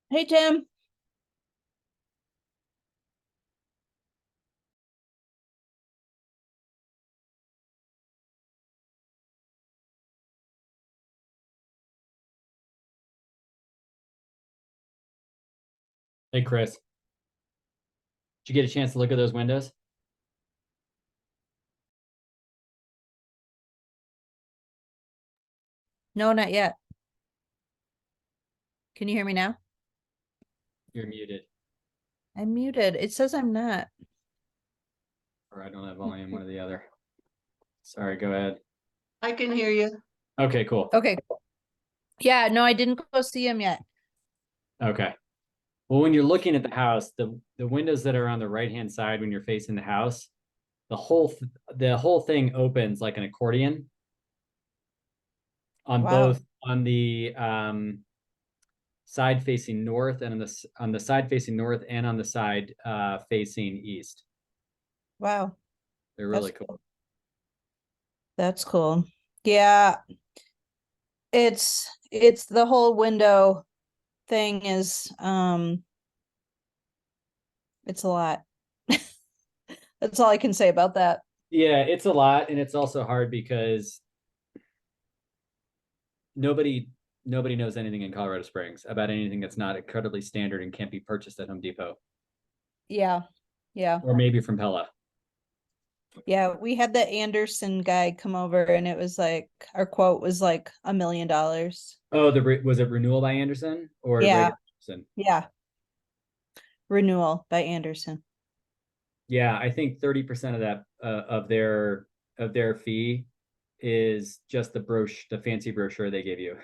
Hey, Tim. Hey, Chris, did you get a chance to look at those windows? No, not yet. Can you hear me now? You're muted, I'm muted. It says I'm not. or I don't have volume, one or the other. Sorry, go ahead. I can hear you. Okay, cool. Okay. Yeah, no, I didn't go see him yet. Okay. Well, when you're looking at the house, the windows that are on the right-hand side when you're facing the house, the whole thing opens like an accordion on Wow. both on the side facing north and on the side facing north and on the side facing east. Wow. They're That's really cool. That's cool. Yeah, it's the whole window thing is it's a lot. That's all I can say about that. Yeah, it's a lot, and it's also hard because nobody nobody knows anything in Colorado Springs about anything that's not incredibly standard and can't be purchased at Home Depot Yeah. Yeah. or maybe from Pella. Yeah, we had the Anderson guy come over and it was like our quote was like $1 million. Oh, was it Renewal by Anderson or Yeah. regular Anderson? Yeah. Renewal by Anderson. Yeah, I think 30% of that of their fee is just the fancy brochure they give you.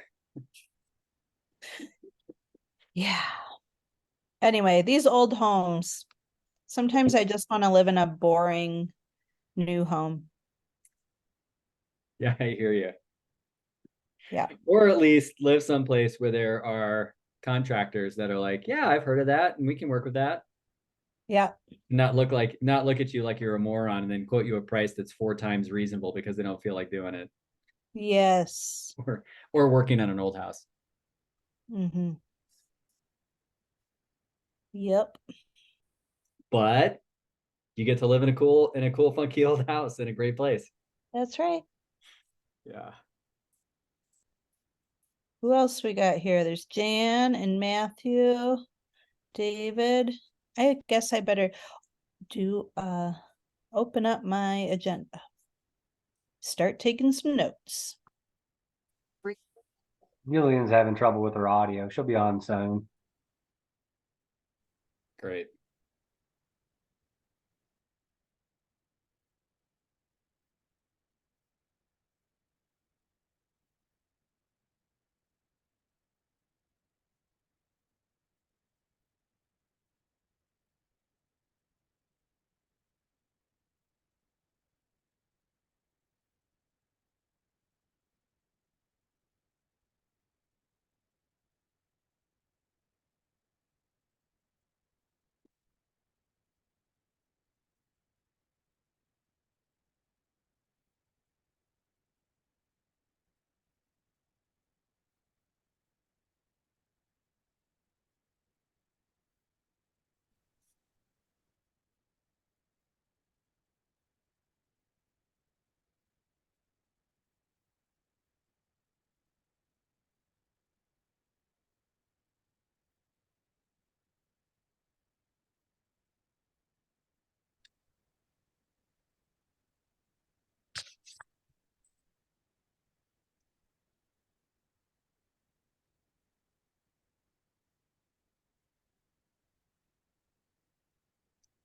Yeah. Anyway, these old homes. Sometimes I just want to live in a boring new home. Yeah, I hear you. Yeah. Or at least live someplace where there are contractors that are like, yeah, I've heard of that, and we can work with that. Yeah. Not look at you like you're a moron and then quote you a price that's 4 times reasonable because they don't feel like doing it Yes. or working on an old house. Mm-hmm. Yep. But you get to live in a cool funky old house in a great place. That's right. Yeah. Who else we got here? There's Jan and Matthew, David. I guess I better do open up my agenda. Start taking some notes. Julian's having trouble with her audio. She'll be on soon. Great.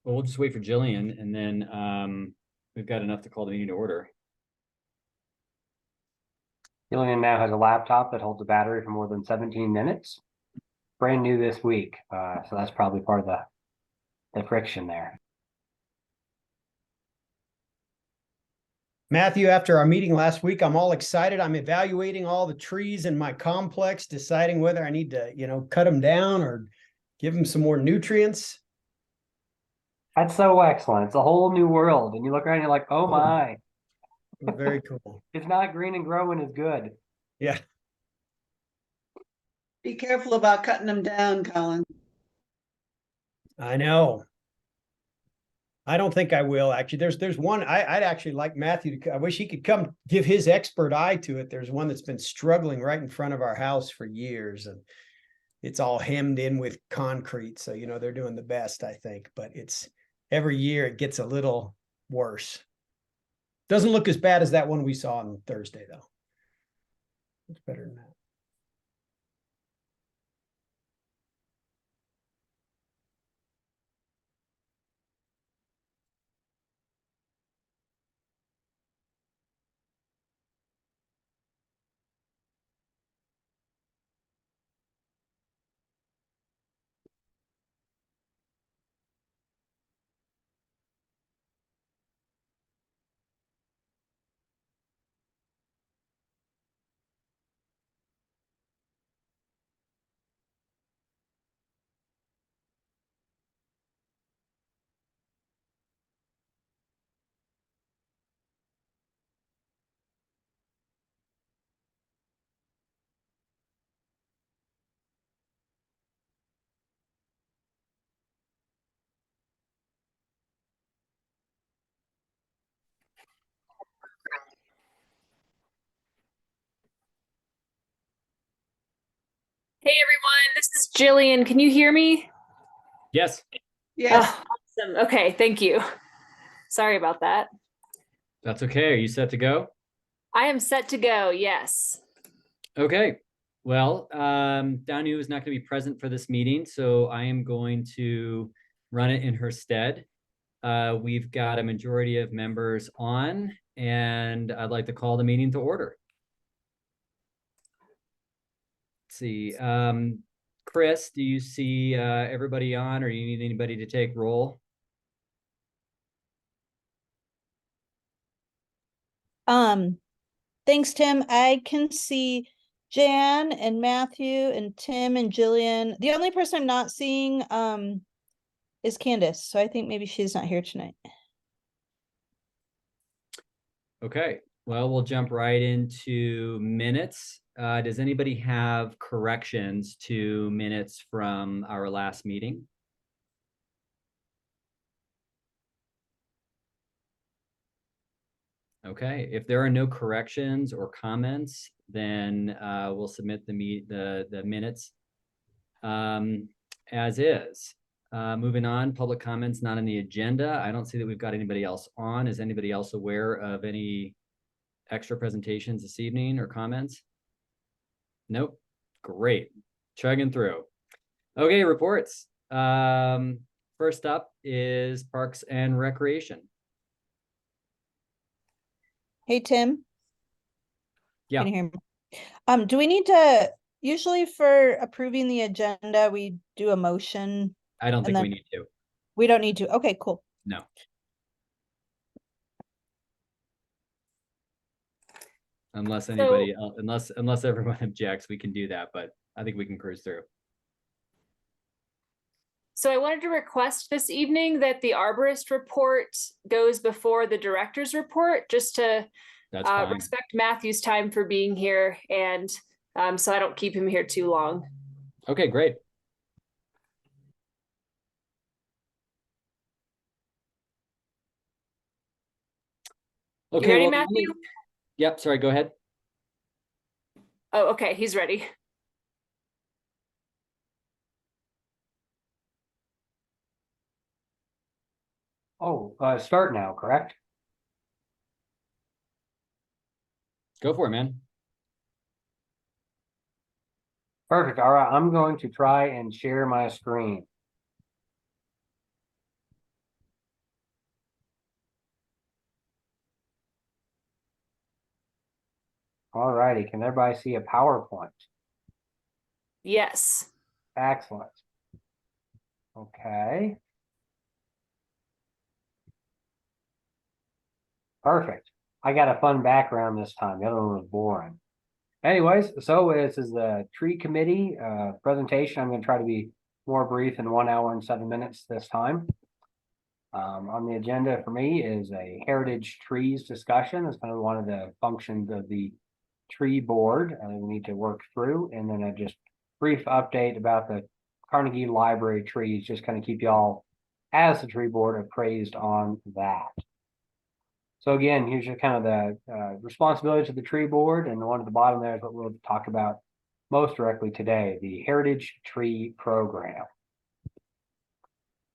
Well, we'll just wait for Jillian and then we've got enough to call the meeting to order. Julian now has a laptop that holds a battery for more than 17 minutes. Brand new this week. So that's probably part of the friction there. Matthew, after our meeting last week, I'm all excited. I'm evaluating all the trees in my complex, deciding whether I need to, cut them down or give them some more nutrients. That's so excellent. It's a whole new world. And you look around and you're like, oh my. Very cool. It's not green and growing is good. Yeah. Be careful about cutting them down, Colin. I know. I don't think I will actually. There's one I'd actually like Matthew to. I wish he could come give his expert eye to it. There's one that's been struggling right in front of our house for years, and it's all hemmed in with concrete. So they're doing the best, I think. But it's every year it gets a little worse. Doesn't look as bad as that one we saw on Thursday, though. It's better than that. Hey everyone, this is Jillian. Can you hear me? Yes, Yes, Oh, awesome. Okay, thank you. Sorry about that. that's okay. Are you set to go? I am set to go. Yes. Okay. Well, Danu is not going to be present for this meeting, so I am going to run it in her stead. We've got a majority of members on, and I'd like to call the meeting to order. Let's see. Chris, do you see everybody on, or do you need anybody to take roll? Thanks, Tim. I can see Jan and Matthew and Tim and Jillian. The only person I'm not seeing is Candace, so I think maybe she's not here tonight. Okay, well, we'll jump right into minutes. Does anybody have corrections to minutes from our last meeting? Okay, if there are no corrections or comments, then we'll submit the minutes as is. Moving on, public comments not on the agenda. I don't see that we've got anybody else on. Is anybody else aware of any extra presentations this evening or comments? Nope. Great. Chugging through. Okay, reports. First up is Parks and Recreation. Hey, Tim. Yeah. Can you hear me? Do we need to, usually for approving the agenda, we do a motion? I don't And think we then- need to. We don't need to. Okay, cool. No. Unless anybody else, unless everyone objects, we can do that, but I think we can cruise through. So I wanted to request this evening that the arborist report goes before the director's report, just to That's fine. respect Matthew's time for being here, and so I don't keep him here too long. Okay, great. Okay, You ready, well, Matthew? Yep, sorry, go ahead. Oh, okay, he's ready. Oh, start now, correct? Go for it, man. Perfect. All right, I'm going to try and share my screen. All righty, can everybody see a PowerPoint? Yes. Excellent. Okay. Perfect. I got a fun background this time. The other one was boring. Anyways, so this is the tree committee presentation. I'm going to try to be more brief in 1 hour and 7 minutes this time. On the agenda for me is a heritage trees discussion. It's kind of one of the functions of the tree board we need to work through, and then just brief update about the Carnegie Library trees, just kind of keep y'all as the tree board appraised on that. So again, here's your kind of the responsibilities of the tree board, and the one at the bottom there is what we'll talk about most directly today, the Heritage Tree Program.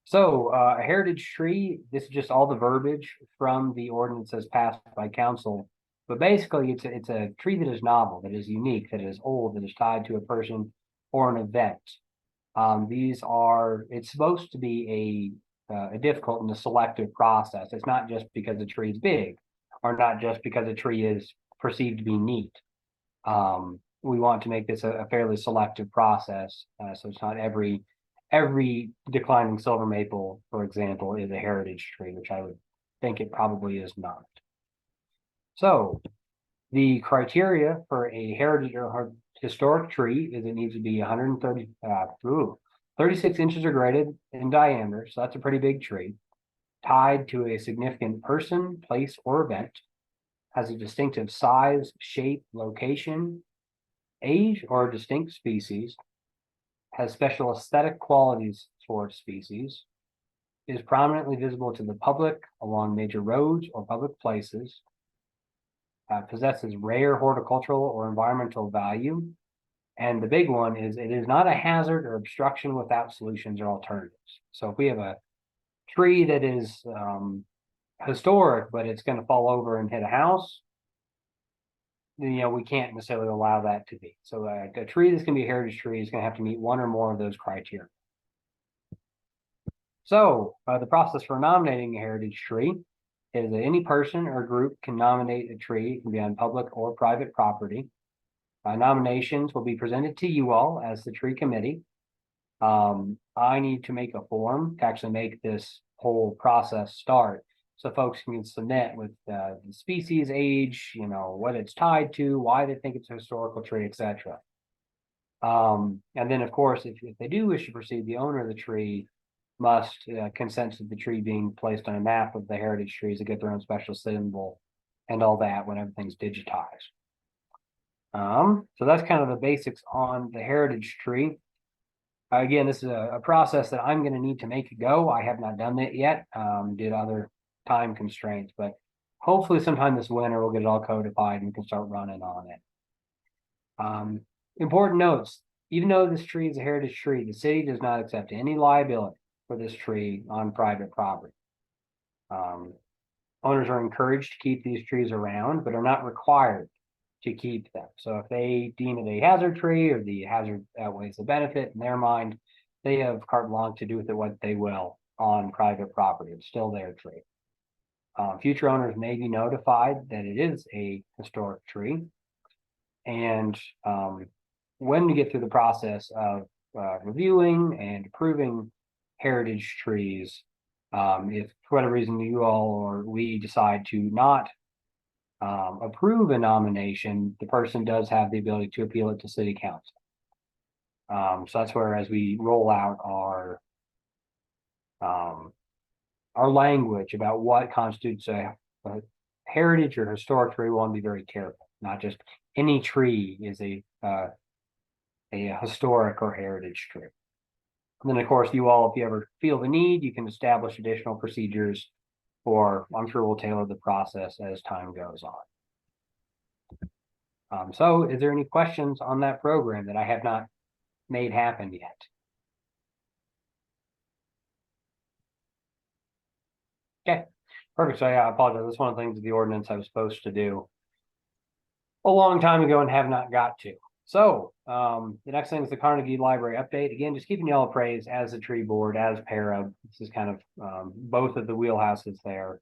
So a heritage tree, this is just all the verbiage from the ordinance as passed by council. But basically, it's a tree that is novel, that is unique, that is old, that is tied to a person or an event. It's supposed to be a difficult and a selective process. It's not just because the tree is big, or not just because a tree is perceived to be neat. We want to make this a fairly selective process, so it's not every declining silver maple, for example, is a heritage tree, which I would think it probably is not. So the criteria for a heritage or historic tree is it needs to be 36 inches or greater in diameter, so that's a pretty big tree, tied to a significant person, place, or event, has a distinctive size, shape, location, age, or distinct species, has special aesthetic qualities for species, is prominently visible to the public along major roads or public places, possesses rare horticultural or environmental value, and the big one is it is not a hazard or obstruction without solutions or alternatives. So if we have a tree that is historic, but it's going to fall over and hit a house, then, we can't necessarily allow that to be. So a tree that's going to be a heritage tree is going to have to meet one or more of those criteria. So the process for nominating a heritage tree is that any person or group can nominate a tree. It can be on public or private property. Nominations will be presented to you all as the tree committee. I need to make a form to actually make this whole process start. So folks can submit with the species, age, what it's tied to, why they think it's a historical tree, etc. And then, of course, if they do wish to proceed, the owner of the tree must consent to the tree being placed on a map of the heritage trees to get their own special symbol and all that when everything's digitized. So that's kind of the basics on the heritage tree. Again, this is a process that I'm going to need to make it go. I have not done that yet, due to other time constraints, but hopefully sometime this winter we'll get it all codified and we can start running on it. Important notes: even though this tree is a heritage tree, the city does not accept any liability for this tree on private property. Owners are encouraged to keep these trees around, but are not required to keep them. So if they deem it a hazard tree or the hazard outweighs the benefit in their mind, they have carte blanche to do with it what they will on private property. It's still their tree. Future owners may be notified that it is a historic tree. And when we get through the process of reviewing and approving heritage trees, if for whatever reason you all or we decide to not approve a nomination, the person does have the ability to appeal it to city council. So that's where, as we roll out our language about what constitutes a heritage or historic tree, we want to be very careful. Not just any tree is a historic or heritage tree. And then, of course, you all, if you ever feel the need, you can establish additional procedures, or I'm sure we'll tailor the process as time goes on. So is there any questions on that program that I have not made happen yet? Okay, perfect. So I apologize. That's one of the things of the ordinance I was supposed to do a long time ago and have not got to. So the next thing is the Carnegie Library update. Again, just keeping y'all appraised as the tree board, as para. This is kind of both of the wheelhouses there.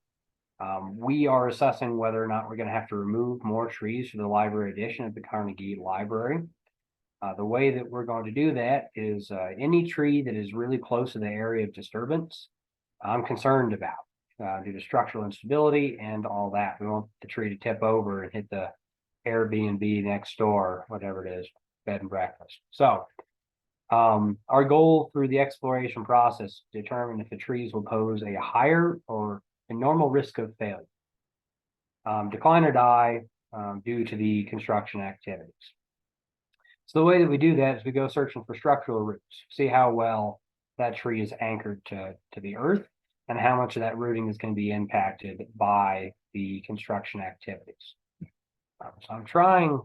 We are assessing whether or not we're going to have to remove more trees for the library addition at the Carnegie Library. The way that we're going to do that is any tree that is really close to the area of disturbance, I'm concerned about due to structural instability and all that. We want the tree to tip over and hit the Airbnb next door, whatever it is, bed and breakfast. So our goal through the exploration process is to determine if the trees will pose a higher or a normal risk of failure, decline or die due to the construction activities. So the way that we do that is we go searching for structural roots, see how well that tree is anchored to the earth and how much of that rooting is going to be impacted by the construction activities. So I'm trying,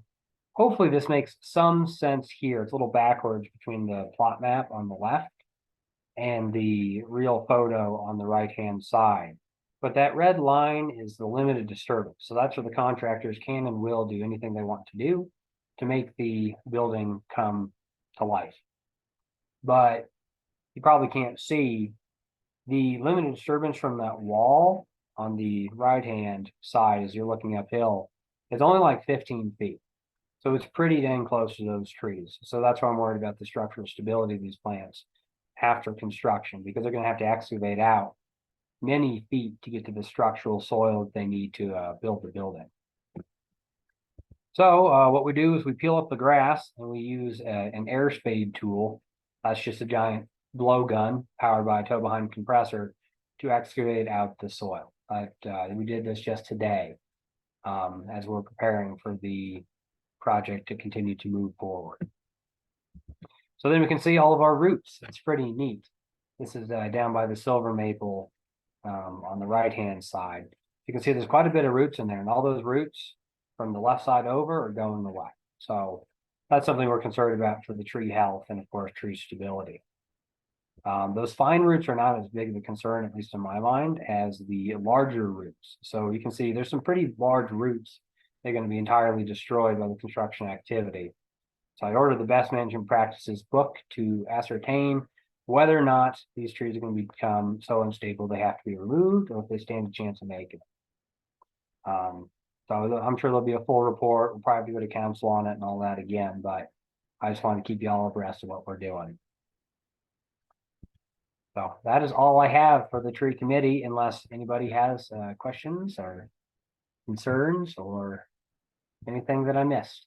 hopefully this makes some sense here. It's a little backwards between the plot map on the left and the real photo on the right-hand side. But that red line is the limited disturbance. So that's where the contractors can and will do anything they want to do to make the building come to life. But you probably can't see the limited disturbance from that wall on the right-hand side as you're looking uphill. It's only like 15 feet. So it's pretty dang close to those trees. So that's why I'm worried about the structural stability of these plants after construction, because they're going to have to excavate out many feet to get to the structural soil that they need to build the building. So what we do is we peel up the grass and we use an air spade tool. That's just a giant blowgun powered by a tow behind compressor to excavate out the soil. We did this just today as we're preparing for the project to continue to move forward. So then we can see all of our roots. It's pretty neat. This is down by the silver maple on the right-hand side. You can see there's quite a bit of roots in there, and all those roots from the left side over are going away. So that's something we're concerned about for the tree health and, of course, tree stability. Those fine roots are not as big of a concern, at least in my mind, as the larger roots. So you can see there's some pretty large roots. They're going to be entirely destroyed by the construction activity. So I ordered the best management practices book to ascertain whether or not these trees are going to become so unstable they have to be removed, or if they stand a chance of making it. So I'm sure there'll be a full report. We'll probably go to council on it and all that again, but I just want to keep you all abreast of what we're doing. So that is all I have for the tree committee, unless anybody has questions or concerns or anything that I missed.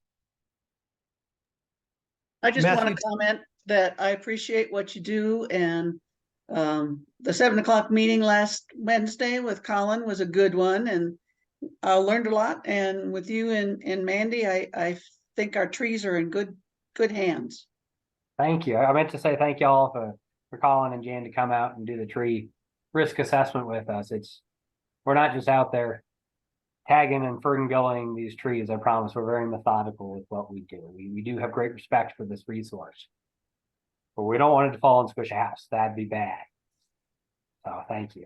I just want Matthew? to comment that I appreciate what you do, and the 7 o'clock meeting last Wednesday with Colin was a good one, and I learned a lot. And with you and Mandy, I think our trees are in good hands. Thank you. I meant to say thank y'all for Colin and Jan to come out and do the tree risk assessment with us. We're not just out there tagging and ferngulling these trees. I promise we're very methodical with what we do. We do have great respect for this resource, but we don't want it to fall and squish a house. That'd be bad. So thank you.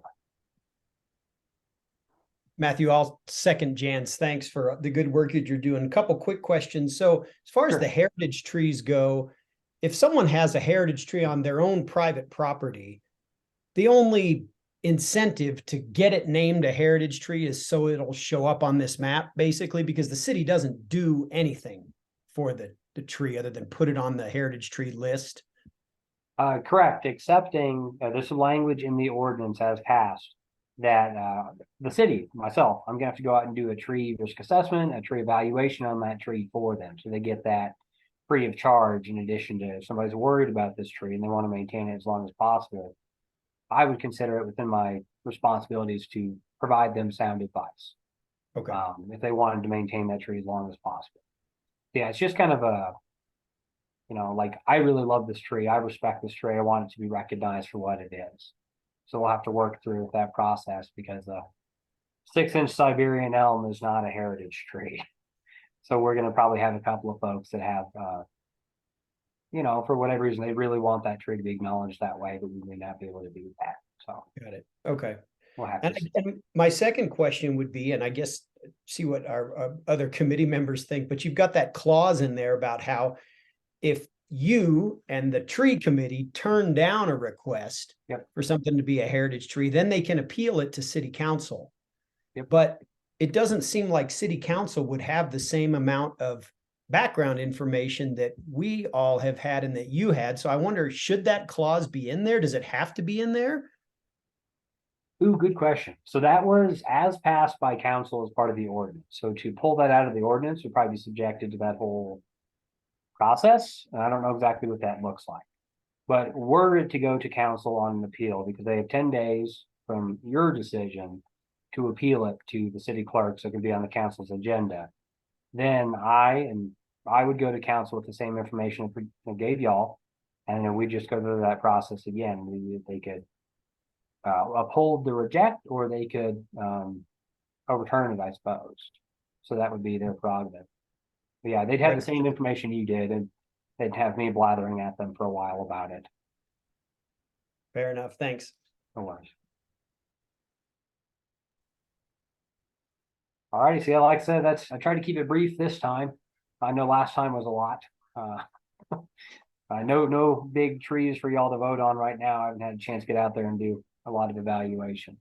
Matthew, I'll second Jan's thanks for the good work that you're doing. A couple quick questions. So as far as Sure. the heritage trees go, if someone has a heritage tree on their own private property, the only incentive to get it named a heritage tree is so it'll show up on this map, basically, because the city doesn't do anything for the tree other than put it on the heritage tree list. Correct, excepting there's some language in the ordinance as passed that the city, myself, I'm gonna have to go out and do a tree risk assessment, a tree evaluation on that tree for them. So they get that free of charge, in addition to if somebody's worried about this tree and they want to maintain it as long as possible. I would consider it within my responsibilities to provide them sound advice. Okay. If they wanted to maintain that tree as long as possible. Yeah, it's just kind of a, like, I really love this tree. I respect this tree. I want it to be recognized for what it is. So we'll have to work through that process, because the 6-inch Siberian elm is not a heritage tree. So we're going to probably have a couple of folks that have, for whatever reason, they really want that tree to be acknowledged that way, but we may not be able to do that. So Got it. Okay. we'll have to see. And my second question would be, and I guess see what our other committee members think, but you've got that clause in there about how if you and the tree committee turn down a request Yep. for something to be a heritage tree, then they can appeal it to city council. Yep. But it doesn't seem like city council would have the same amount of background information that we all have had and that you had. So I wonder, should that clause be in there? Does it have to be in there? Ooh, good question. So that was as passed by council as part of the ordinance. So to pull that out of the ordinance would probably be subjected to that whole process. And I don't know exactly what that looks like. But were it to go to council on an appeal, because they have 10 days from your decision to appeal it to the city clerk, so it can be on the council's agenda, then I and I would go to council with the same information we gave y'all. And then we just go through that process again. They could uphold the reject, or they could overturn it, I suppose. So that would be their prerogative. But yeah, they'd have the same information you did, and they'd have me blathering at them for a while about it. Fair enough. Thanks. No worries. All righty, see, like I said, I tried to keep it brief this time. I know last time was a lot. No big trees for y'all to vote on right now. I haven't had a chance to get out there and do a lot of evaluation.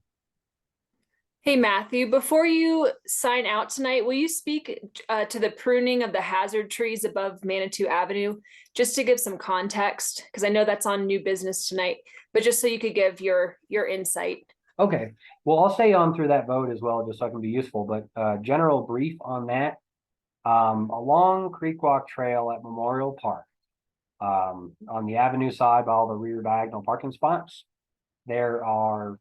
Hey, Matthew, before you sign out tonight, will you speak to the pruning of the hazard trees above Manitou Avenue, just to give some context? Because I know that's on new business tonight, but just so you could give your insight. Okay, well, I'll stay on through that vote as well, just so I can be useful, but general brief on that. Along Creek Walk Trail at Memorial Park, on the avenue side by all the rear diagonal parking spots, there are,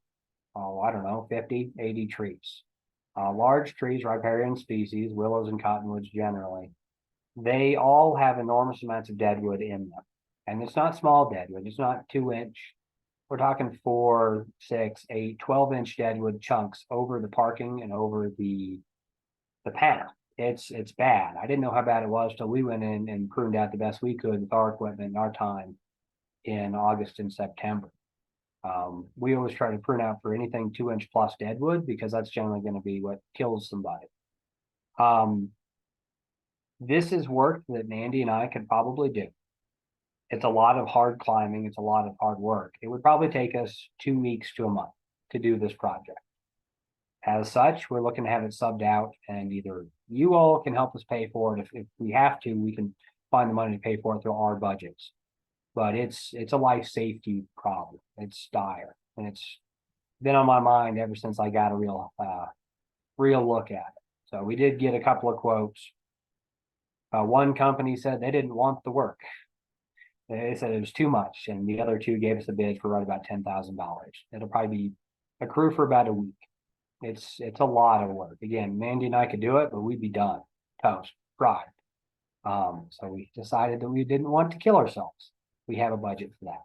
I don't know, 50, 80 trees. Large trees, riparian species, willows and cottonwoods generally. They all have enormous amounts of deadwood in them. And it's not small deadwood, it's not 2-inch. We're talking 4, 6, 8, 12-inch deadwood chunks over the parking and over the path. It's bad. I didn't know how bad it was till we went in and pruned out the best we could with our equipment and our time in August and September. We always try to prune out for anything 2-inch plus deadwood, because that's generally going to be what kills somebody. This is work that Mandy and I could probably do. It's a lot of hard climbing. It's a lot of hard work. It would probably take us 2 weeks to a month to do this project. As such, we're looking to have it subbed out, and either you all can help us pay for it. If we have to, we can find the money to pay for it through our budgets. But it's a life safety problem. It's dire, and it's been on my mind ever since I got a real look at it. So we did get a couple of quotes. One company said they didn't want the work. They said it was too much, and the other two gave us a bid for right about $10,000. It'll probably be a crew for about a week. It's a lot of work. Again, Mandy and I could do it, but we'd be done, toast, fried. So we decided that we didn't want to kill ourselves. We have a budget for that.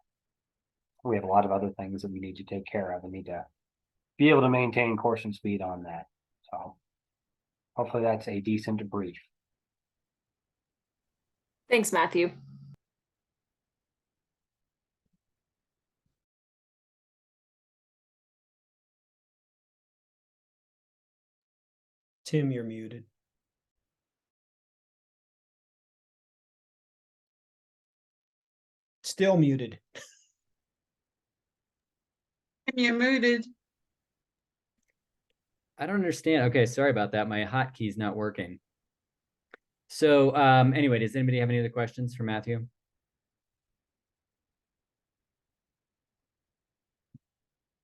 We have a lot of other things that we need to take care of and need to be able to maintain course and speed on that. So hopefully that's a decent brief. Thanks, Matthew. Tim, you're muted. Still muted. You're muted. I don't understand. Okay, sorry about that. My hotkey's not working. So anyway, does anybody have any other questions for Matthew?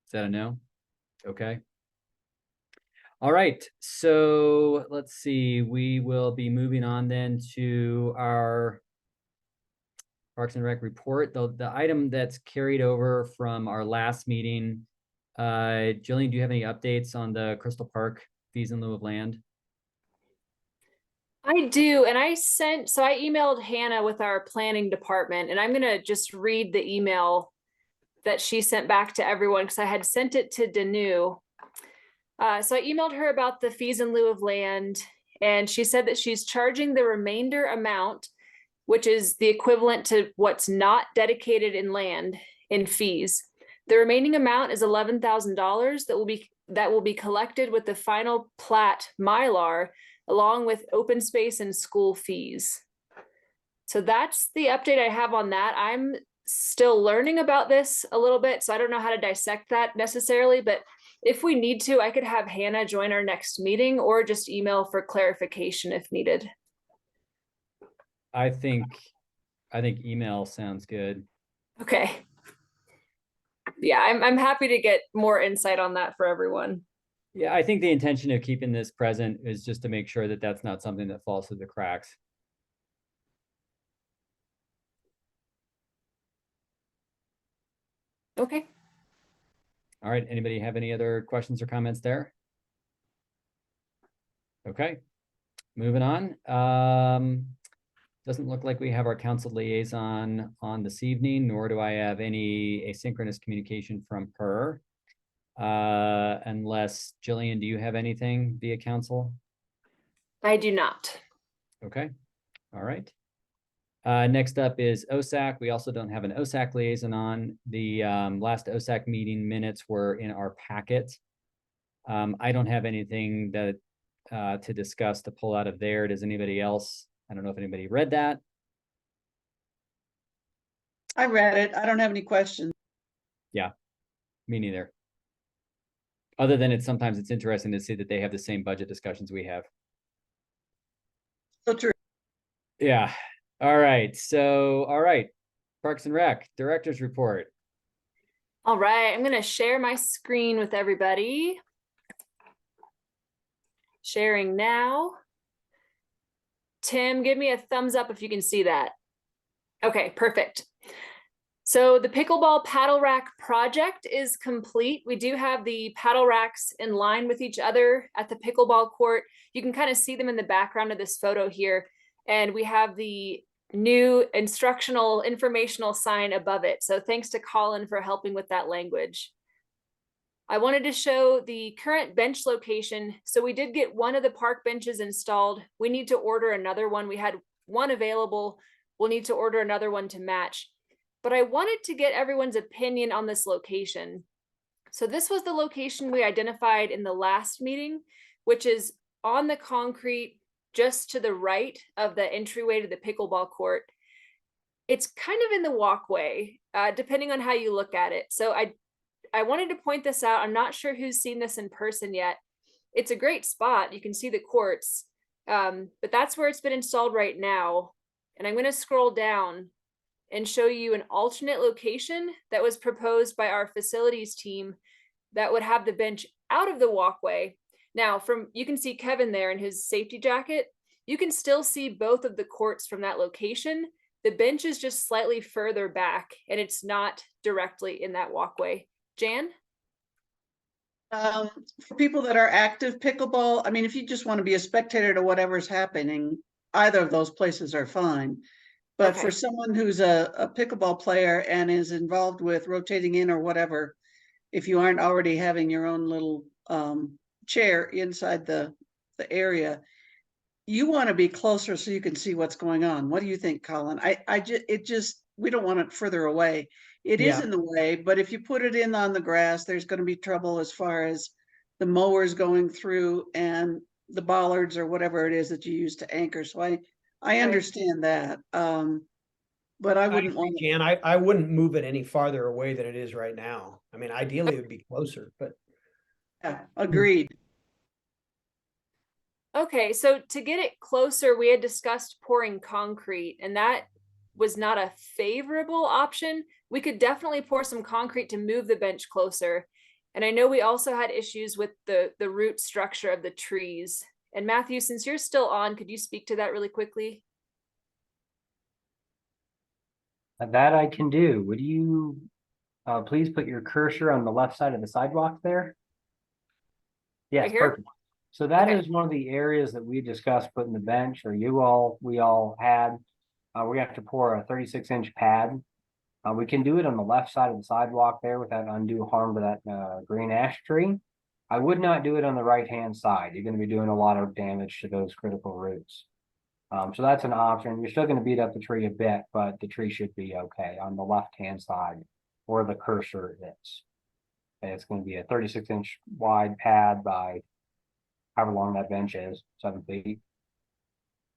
Is that a no? Okay. All right, so let's see. We will be moving on then to our Parks and Rec report. The item that's carried over from our last meeting. Jillian, do you have any updates on the Crystal Park fees in lieu of land? I do, and I emailed Hannah with our planning department, and I'm gonna just read the email that she sent back to everyone, because I had sent it to Danu. So I emailed her about the fees in lieu of land, and she said that she's charging the remainder amount, which is the equivalent to what's not dedicated in land in fees. The remaining amount is $11,000 that will be collected with the final plat Mylar, along with open space and school fees. So that's the update I have on that. I'm still learning about this a little bit, so I don't know how to dissect that necessarily, but if we need to, I could have Hannah join our next meeting or just email for clarification if needed. I think email sounds good. Okay. Yeah, I'm happy to get more insight on that for everyone. Yeah, I think the intention of keeping this present is just to make sure that that's not something that falls through the cracks. Okay. All right, anybody have any other questions or comments there? Okay, moving on. Doesn't look like we have our council liaison on this evening, nor do I have any asynchronous communication from her. Unless, Jillian, do you have anything via council? I do not. Okay, all right. Next up is OSAC. We also don't have an OSAC liaison on. The last OSAC meeting minutes were in our packet. I don't have anything that to discuss to pull out of there. Does anybody else? I don't know if anybody read that. I read it. I don't have any questions. Me neither. Other than sometimes it's interesting to see that they have the same budget discussions we have. So true. Yeah. All right. So, all right. Parks and Rec, Director's Report. All right, I'm gonna share my screen with everybody. Sharing now. Tim, give me a thumbs up if you can see that. Okay, perfect. So the pickleball paddle rack project is complete. We do have the paddle racks in line with each other at the pickleball court. You can kind of see them in the background of this photo here. And we have the new instructional informational sign above it. So thanks to Colin for helping with that language. I wanted to show the current bench location. So we did get one of the park benches installed. We need to order another one. We had one available. We'll need to order another one to match. But I wanted to get everyone's opinion on this location. So this was the location we identified in the last meeting, which is on the concrete just to the right of the entryway to the pickleball court. It's kind of in the walkway, depending on how you look at it. So I wanted to point this out. I'm not sure who's seen this in person yet. It's a great spot. You can see the courts, but that's where it's been installed right now. And I'm going to scroll down and show you an alternate location that was proposed by our facilities team that would have the bench out of the walkway. Now, you can see Kevin there in his safety jacket. You can still see both of the courts from that location. The bench is just slightly further back and it's not directly in that walkway. Jan? For people that are active pickleball, I mean, if you just want to be a spectator to whatever's happening, either of those places are fine. But Okay. for someone who's a pickleball player and is involved with rotating in or whatever, if you aren't already having your own little chair inside the area, you want to be closer so you can see what's going on. What do you think, Colin? We don't want it further away. It is Yeah. in the way, but if you put it in on the grass, there's going to be trouble as far as the mowers going through and the bollards or whatever it is that you use to anchor. So I understand that. But I wouldn't agree, want Jan, I wouldn't move it any farther away than it is right now. I mean, ideally it would be closer, but to, agreed. Okay, so to get it closer, we had discussed pouring concrete, and that was not a favorable option. We could definitely pour some concrete to move the bench closer. And I know we also had issues with the root structure of the trees. And Matthew, since you're still on, could you speak to that really quickly? That I can do. Would you please put your cursor on the left side of the sidewalk there? Yes, Right here? perfect. So that Okay. is one of the areas that we discussed putting the bench, or we all had. We have to pour a 36-inch pad. We can do it on the left side of the sidewalk there without undue harm to that green ash tree. I would not do it on the right-hand side. You're going to be doing a lot of damage to those critical roots. So that's an option. You're still going to beat up the tree a bit, but the tree should be okay on the left-hand side where the cursor is. And it's going to be a 36-inch wide pad by however long that bench is, 7 feet.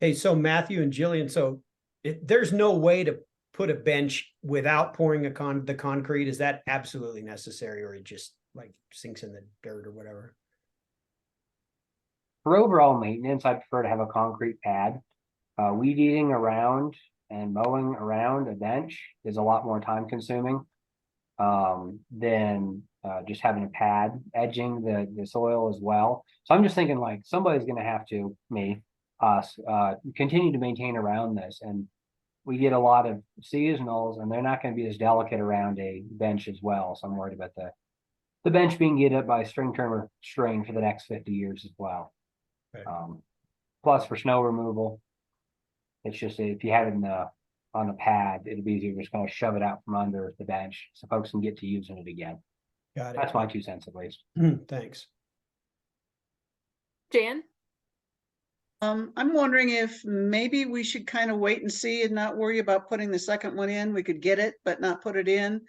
hey, so Matthew and Jillian, so there's no way to put a bench without pouring the concrete. Is that absolutely necessary, or it just like sinks in the dirt or whatever? For overall maintenance, I prefer to have a concrete pad. Weed eating around and mowing around a bench is a lot more time consuming than just having a pad edging the soil as well. So I'm just thinking like somebody's going to have to, us, continue to maintain around this. And we get a lot of seasonals and they're not going to be as delicate around a bench as well. So I'm worried about the bench being get up by string trimmer string for the next 50 years as well. Right. Plus for snow removal. It's just if you have it on the pad, it'd be easier just kind of shove it out from under the bench so folks can get to using it again. Got That's it. my 2 cents at least. Thanks. Jan? I'm wondering if maybe we should kind of wait and see and not worry about putting the second one in. We could get it, but not put it in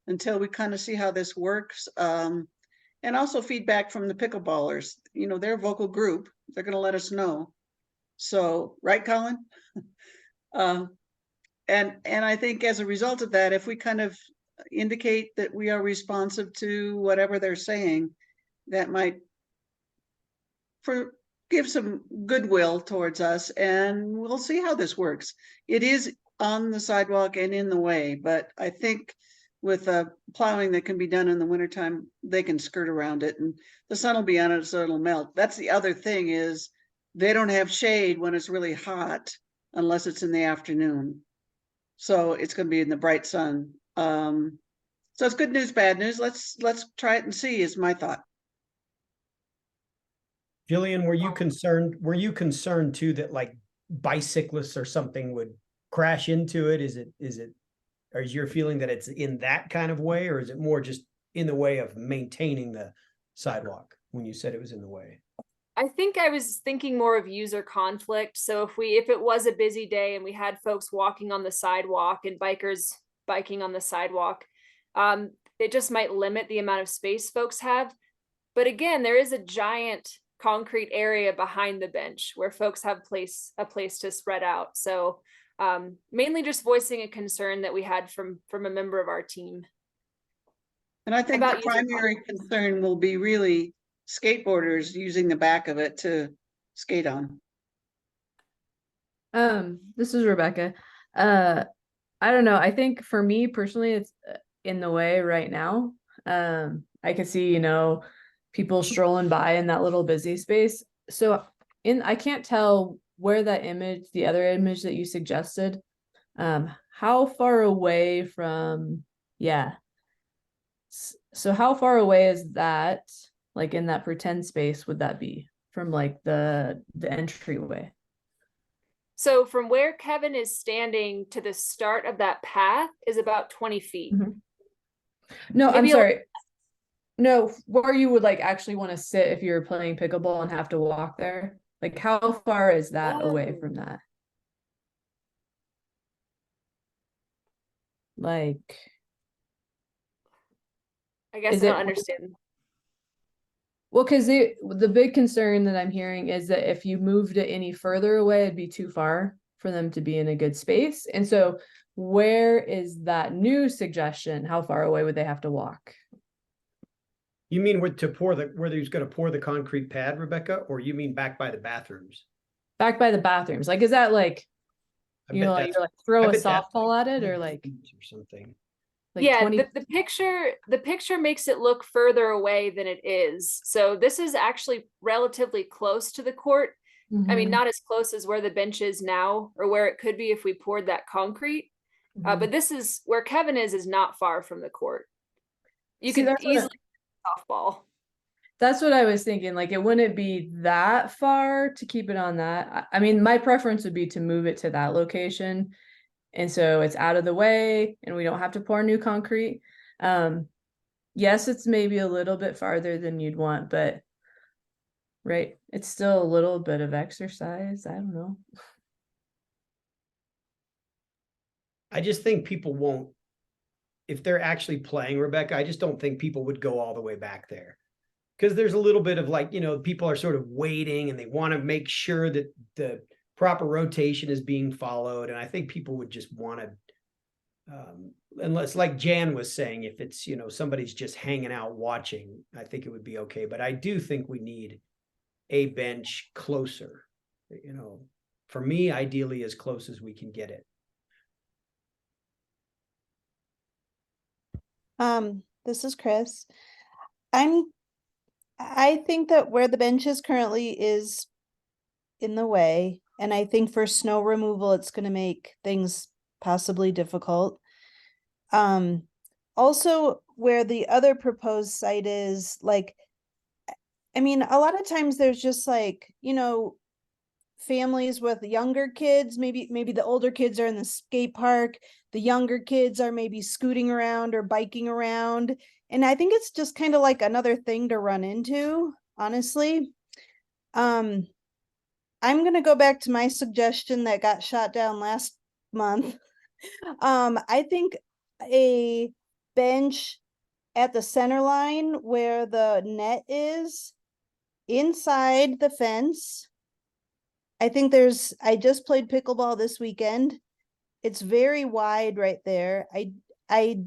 until we kind of see how this works. And also feedback from the pickleballers, you know, they're a vocal group. They're gonna let us know. So, right, Colin? And I think as a result of that, if we kind of indicate that we are responsive to whatever they're saying, that might give some goodwill towards us, and we'll see how this works. It is on the sidewalk and in the way, but I think with plowing that can be done in the wintertime, they can skirt around it, and the sun will be on it, so it'll melt. That's the other thing, is they don't have shade when it's really hot unless it's in the afternoon. So it's going to be in the bright sun. So it's good news, bad news. Let's try it and see, is my thought. Jillian, were you concerned too that like bicyclists or something would crash into it? Or is your feeling that it's in that kind of way, or is it more just in the way of maintaining the sidewalk when you said it was in the way? I think I was thinking more of user conflict. So if it was a busy day and we had folks walking on the sidewalk and bikers biking on the sidewalk, it just might limit the amount of space folks have. But again, there is a giant concrete area behind the bench where folks have a place to spread out. So mainly just voicing a concern that we had from a member of our team. And I think the About user primary concern will be really skateboarders using the back of it to skate on. This is Rebecca. I don't know. I think for me personally, it's in the way right now. I could see, you know, people strolling by in that little busy space. So I can't tell where that image, the other image that you suggested, how far away from, yeah. So how far away is that, like in that pretend space, would that be from like the entryway? So from where Kevin is standing to the start of that path is about 20 feet. No, I'm Maybe sorry. No, where you would like actually want to sit if you're playing pickleball and have to walk there. Like how far is that away Oh. from that? Like, I guess Is I don't it- understand. well, because the big concern that I'm hearing is that if you moved it any further away, it'd be too far for them to be in a good space. And so where is that new suggestion? How far away would they have to walk? You mean where he's going to pour the concrete pad, Rebecca, or you mean back by the bathrooms? Back by the bathrooms. Like, is that like, I you bet know, like, that's- you're like throw I a bet that's softball like at it, or 20 like feet or something. Yeah, 20? the picture makes it look further away than it is. So this is actually relatively close to the court. I mean, Mhm, not as close as where the bench is now or where it could be if we poured that concrete. mhm. But this is where Kevin is not far from the court. You See, could that's what I- easily softball. That's what I was thinking. Like, it wouldn't be that far to keep it on that. I mean, my preference would be to move it to that location. And so it's out of the way and we don't have to pour new concrete. Yes, it's maybe a little bit farther than you'd want, but right, it's still a little bit of exercise. I don't know. I just think people won't, if they're actually playing, Rebecca, I just don't think people would go all the way back there. Because there's a little bit of like, you know, people are sort of waiting and they want to make sure that the proper rotation is being followed. And I think people would just want to, unless like Jan was saying, if it's, you know, somebody's just hanging out watching, I think it would be okay. But I do think we need a bench closer, you know, for me, ideally as close as we can get it. This is Chris. I think that where the bench is currently is in the way, and I think for snow removal, it's gonna make things possibly difficult. Also where the other proposed site is, like, I mean, a lot of times there's just like, you know, families with younger kids, maybe the older kids are in the skate park, the younger kids are maybe scooting around or biking around. And I think it's just kind of like another thing to run into, honestly. I'm gonna go back to my suggestion that got shot down last month. I think a bench at the center line where the net is inside the fence. I think I just played pickleball this weekend. It's very wide right there. I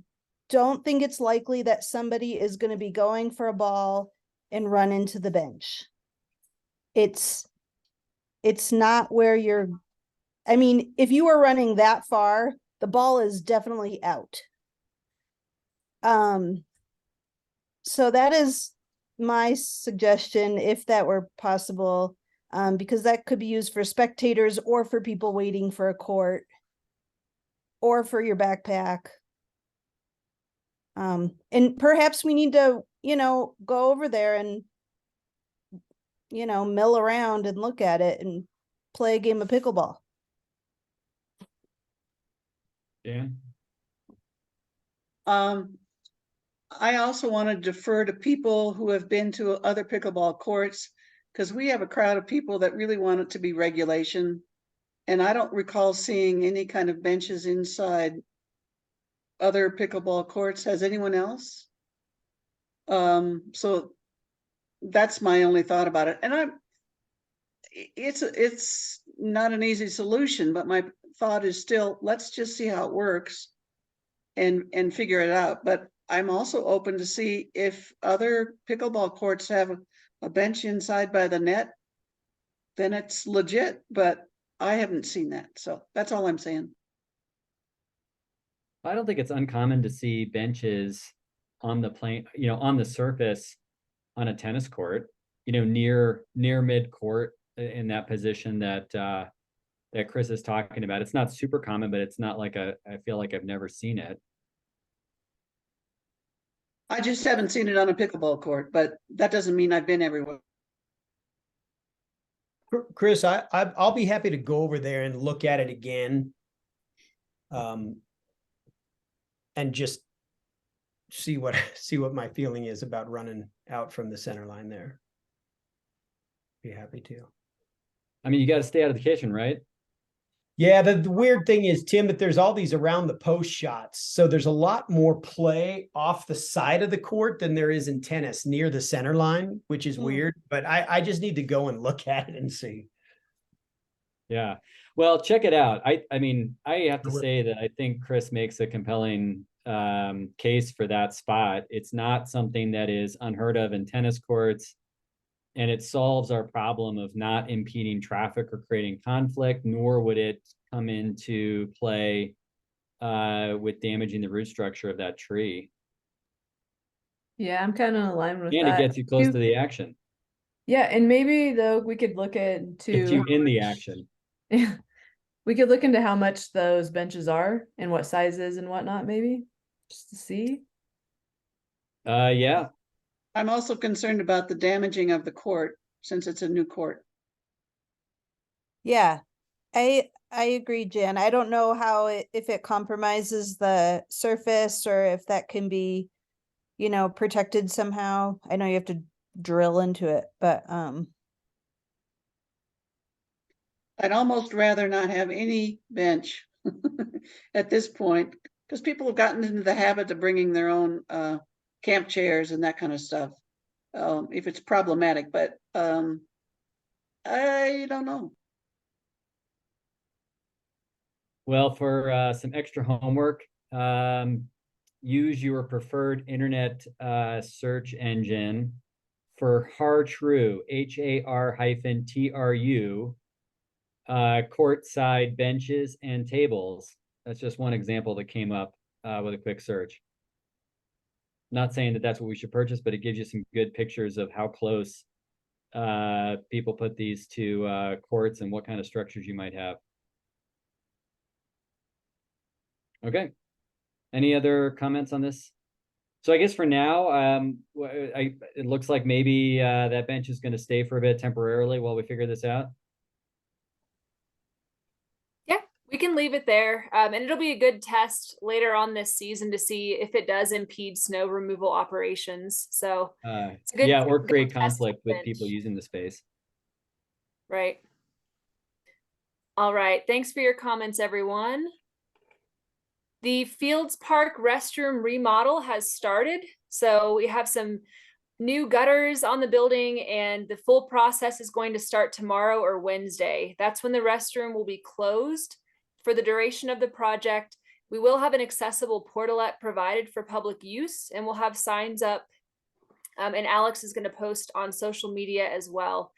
don't think it's likely that somebody is going to be going for a ball and run into the bench. It's not where I mean, if you were running that far, the ball is definitely out. So that is my suggestion, if that were possible, because that could be used for spectators or for people waiting for a court or for your backpack. And perhaps we need to, go over there and, mill around and look at it and play a game of pickleball. Yeah. I also want to defer to people who have been to other pickleball courts, because we have a crowd of people that really want it to be regulation. And I don't recall seeing any kind of benches inside other pickleball courts. Has anyone else? So that's my only thought about it. And it's not an easy solution, but my thought is still, let's just see how it works and figure it out. But I'm also open to see if other pickleball courts have a bench inside by the net, then it's legit, but I haven't seen that. So that's all I'm saying. I don't think it's uncommon to see benches on the plane, on the surface on a tennis court, near mid court in that position that Chris is talking about. It's not super common, but it's not like I feel like I've never seen it. I just haven't seen it on a pickleball court, but that doesn't mean I've been everywhere. Chris, I'll be happy to go over there and look at it again. And just see what my feeling is about running out from the center line there. Be happy to. I mean, you got to stay out of the kitchen, right? Yeah, the weird thing is, Tim, that there's all these around the post shots. So there's a lot more play off the side of the court than there is in tennis near the center line, which is weird. But I just need to go and look at it and see. Yeah. Well, check it out. I mean, I have to say that I think Chris makes a compelling case for that spot. It's not something that is unheard of in tennis courts. And it solves our problem of not impeding traffic or creating conflict, nor would it come into play with damaging the root structure of that tree. Yeah, I'm kind of aligned with And that. it gets you close to the action. Yeah, and maybe though we could look into Gets you in the action. Yeah, we could look into how much those benches are and what sizes and whatnot, maybe just to see. Yeah. I'm also concerned about the damaging of the court since it's a new court. Yeah, I agree, Jan. I don't know if it compromises the surface or if that can be, protected somehow. I know you have to drill into it, but I'd almost rather not have any bench at this point, because people have gotten into the habit of bringing their own camp chairs and that kind of stuff. If it's problematic, but I don't know. Well, for some extra homework, use your preferred internet search engine for Hartru, HAR-TRU, courtside benches and tables. That's just one example that came up with a quick search. Not saying that that's what we should purchase, but it gives you some good pictures of how close people put these to courts and what kind of structures you might have. Okay. Any other comments on this? So I guess for now, it looks like maybe that bench is going to stay for a bit temporarily while we figure this out. We can leave it there, and it'll be a good test later on this season to see if it does impede snow removal operations. So it's a good, Yeah, or good create test conflict with bench. people using the space. Right. All right. Thanks for your comments, everyone. The Fields Park restroom remodel has started. So we have some new gutters on the building, and the full process is going to start tomorrow or Wednesday. That's when the restroom will be closed for the duration of the project. We will have an accessible portalette provided for public use, and we'll have signs up. And Alex is going to post on social media as well.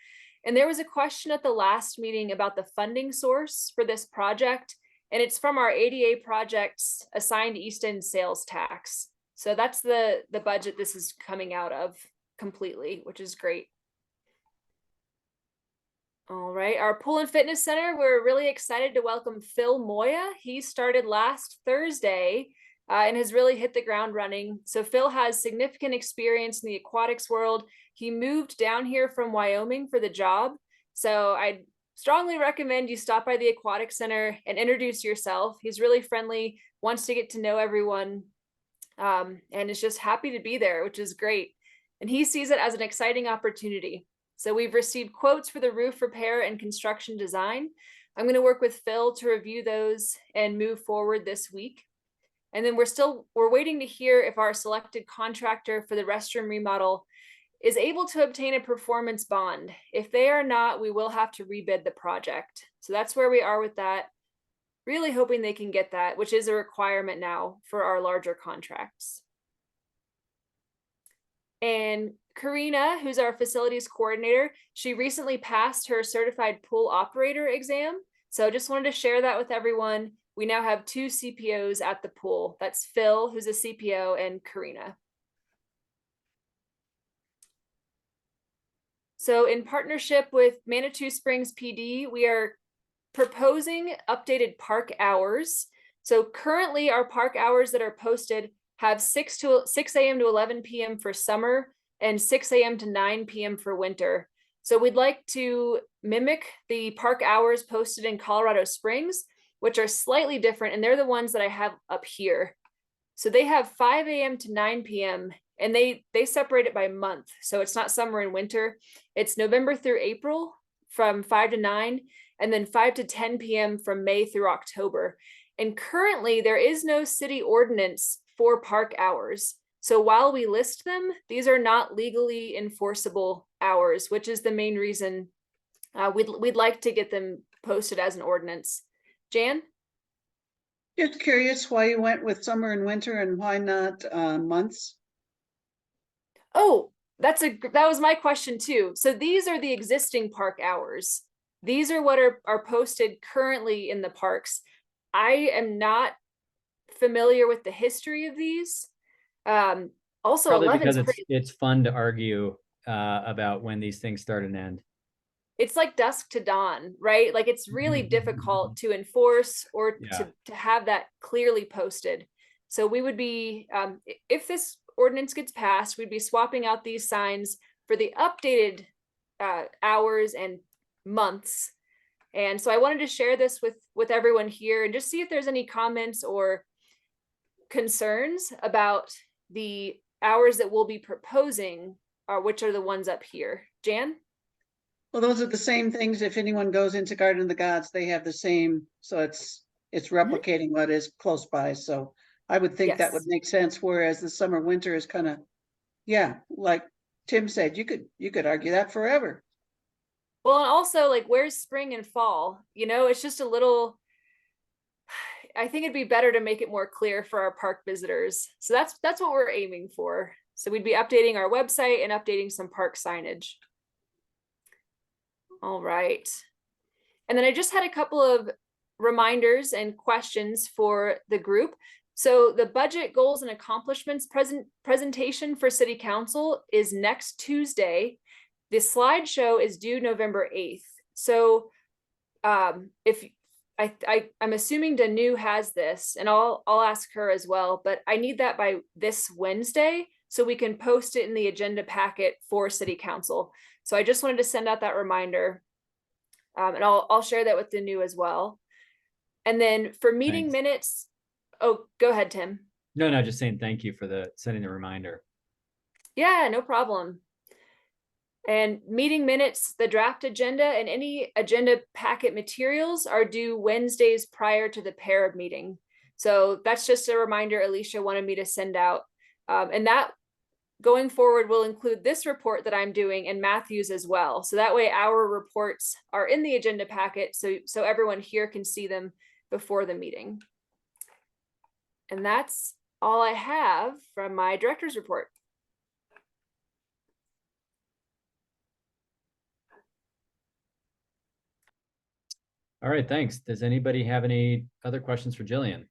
And there was a question at the last meeting about the funding source for this project, and it's from our ADA projects assigned East End sales tax. So that's the budget this is coming out of completely, which is great. All right, our pool and fitness center, we're really excited to welcome Phil Moya. He started last Thursday and has really hit the ground running. So Phil has significant experience in the aquatics world. He moved down here from Wyoming for the job. So I strongly recommend you stop by the aquatic center and introduce yourself. He's really friendly, wants to get to know everyone, and is just happy to be there, which is great. And he sees it as an exciting opportunity. So we've received quotes for the roof repair and construction design. I'm going to work with Phil to review those and move forward this week. And then we're waiting to hear if our selected contractor for the restroom remodel is able to obtain a performance bond. If they are not, we will have to rebid the project. So that's where we are with that. Really hoping they can get that, which is a requirement now for our larger contracts. And Karina, who's our facilities coordinator, she recently passed her certified pool operator exam. So just wanted to share that with everyone. We now have 2 CPOs at the pool. That's Phil, who's a CPO, and Karina. So in partnership with Manitou Springs PD, we are proposing updated park hours. So currently our park hours that are posted have 6 a.m. to 11 p.m. for summer and 6 a.m. to 9 p.m. for winter. So we'd like to mimic the park hours posted in Colorado Springs, which are slightly different, and they're the ones that I have up here. So they have 5 a.m. to 9 p.m. and they separate it by month. So it's not summer and winter. It's November through April from 5 to 9, and then 5 to 10 p.m. from May through October. And currently there is no city ordinance for park hours. So while we list them, these are not legally enforceable hours, which is the main reason we'd like to get them posted as an ordinance. Jan? Just curious why you went with summer and winter and why not months? Oh, that was my question too. So these are the existing park hours. These are what are posted currently in the parks. I am not familiar with the history of these. Also, Probably 11 because is pretty, it's fun to argue about when these things start and end. it's like dusk to dawn, right? Like it's really difficult to enforce or Yeah. to have that clearly posted. So we would be, if this ordinance gets passed, we'd be swapping out these signs for the updated hours and months. And so I wanted to share this with everyone here and just see if there's any comments or concerns about the hours that we'll be proposing, which are the ones up here. Jan? Well, those are the same things. If anyone goes into Garden of the Gods, they have the same, so it's replicating what is close by. So I would think that would Yes. make sense, whereas the summer winter is kind of, yeah, like Tim said, you could argue that forever. Well, and also like where's spring and fall? You know, it's just a little, I think it'd be better to make it more clear for our park visitors. So that's what we're aiming for. So we'd be updating our website and updating some park signage. All right. And then I just had a couple of reminders and questions for the group. So the budget goals and accomplishments presentation for City Council is next Tuesday. The slideshow is due November 8th. So if I'm assuming Danu has this, and I'll ask her as well, but I need that by this Wednesday so we can post it in the agenda packet for City Council. So I just wanted to send out that reminder, and I'll share that with Danu as well. And then for meeting Thanks. minutes, oh, go ahead, Tim. No, just saying thank you for sending the reminder. Yeah, no problem. And meeting minutes, the draft agenda and any agenda packet materials are due Wednesdays prior to the PARB meeting. So that's just a reminder Alicia wanted me to send out. And that going forward will include this report that I'm doing and Matthew's as well. So that way our reports are in the agenda packet so everyone here can see them before the meeting. And that's all I have from my director's report. All right, thanks. Does anybody have any other questions for Jillian?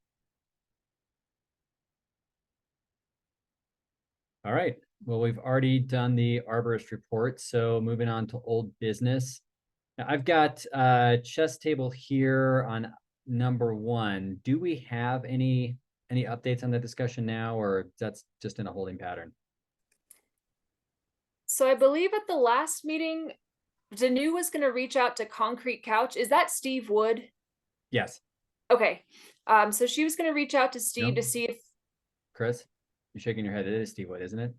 All right, well, we've already done the arborist report, so moving on to old business. Now, I've got a chess table here on number 1. Do we have any updates on the discussion now, or that's just in a holding pattern? So I believe at the last meeting, Danu was going to reach out to Concrete Couch. Is that Steve Wood? Yes. Okay. So she was going to reach out to Steve Nope. to see if, Chris, you're shaking your head. It is Steve Wood, isn't it?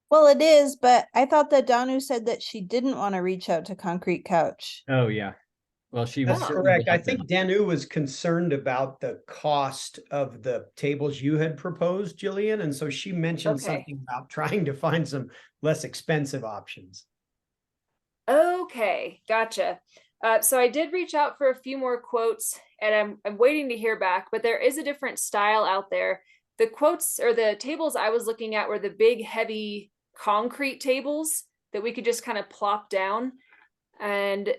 Well, it is, but I thought that Danu said that she didn't want to reach out to Concrete Couch. Oh, yeah. Well, she was That's certainly Correct. I reluctant. think Danu was concerned about the cost of the tables you had proposed, Jillian, and so she mentioned Okay. something about trying to find some less expensive options. okay, gotcha. So I did reach out for a few more quotes and I'm waiting to hear back, but there is a different style out there. The quotes or the tables I was looking at were the big, heavy concrete tables that we could just kind of plop down. And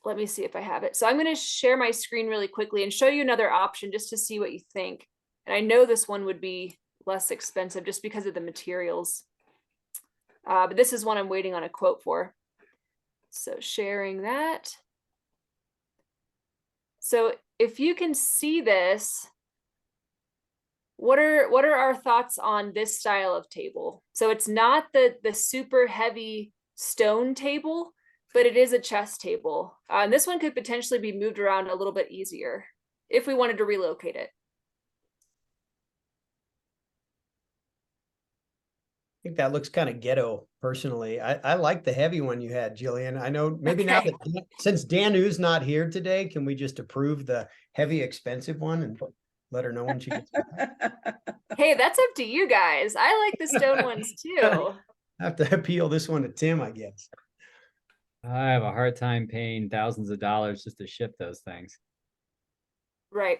let me see if I have it. So I'm going to share my screen really quickly and show you another option just to see what you think. And I know this one would be less expensive just because of the materials. But this is one I'm waiting on a quote for. So sharing that. So if you can see this, what are our thoughts on this style of table? So it's not the super heavy stone table, but it is a chess table. And this one could potentially be moved around a little bit easier if we wanted to relocate it. I think that looks kind of ghetto, personally. I like the heavy one you had, Jillian. I know maybe now Okay. that since Danu's not here today, can we just approve the heavy, expensive one and let her know when she gets back? Hey, that's up to you guys. I like the stone ones too. I have to appeal this one to Tim, I guess. I have a hard time paying thousands of dollars just to ship those things. Right.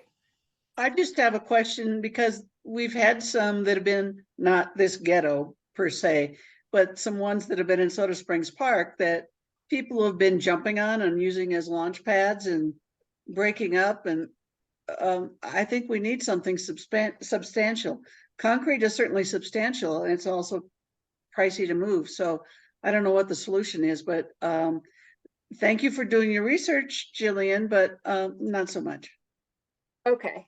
I just have a question because we've had some that have been not this ghetto per se, but some ones that have been in Soda Springs Park that people have been jumping on and using as launch pads and breaking up. And I think we need something substantial. Concrete is certainly substantial and it's also pricey to move. So I don't know what the solution is, but thank you for doing your research, Jillian, but not so much. Okay.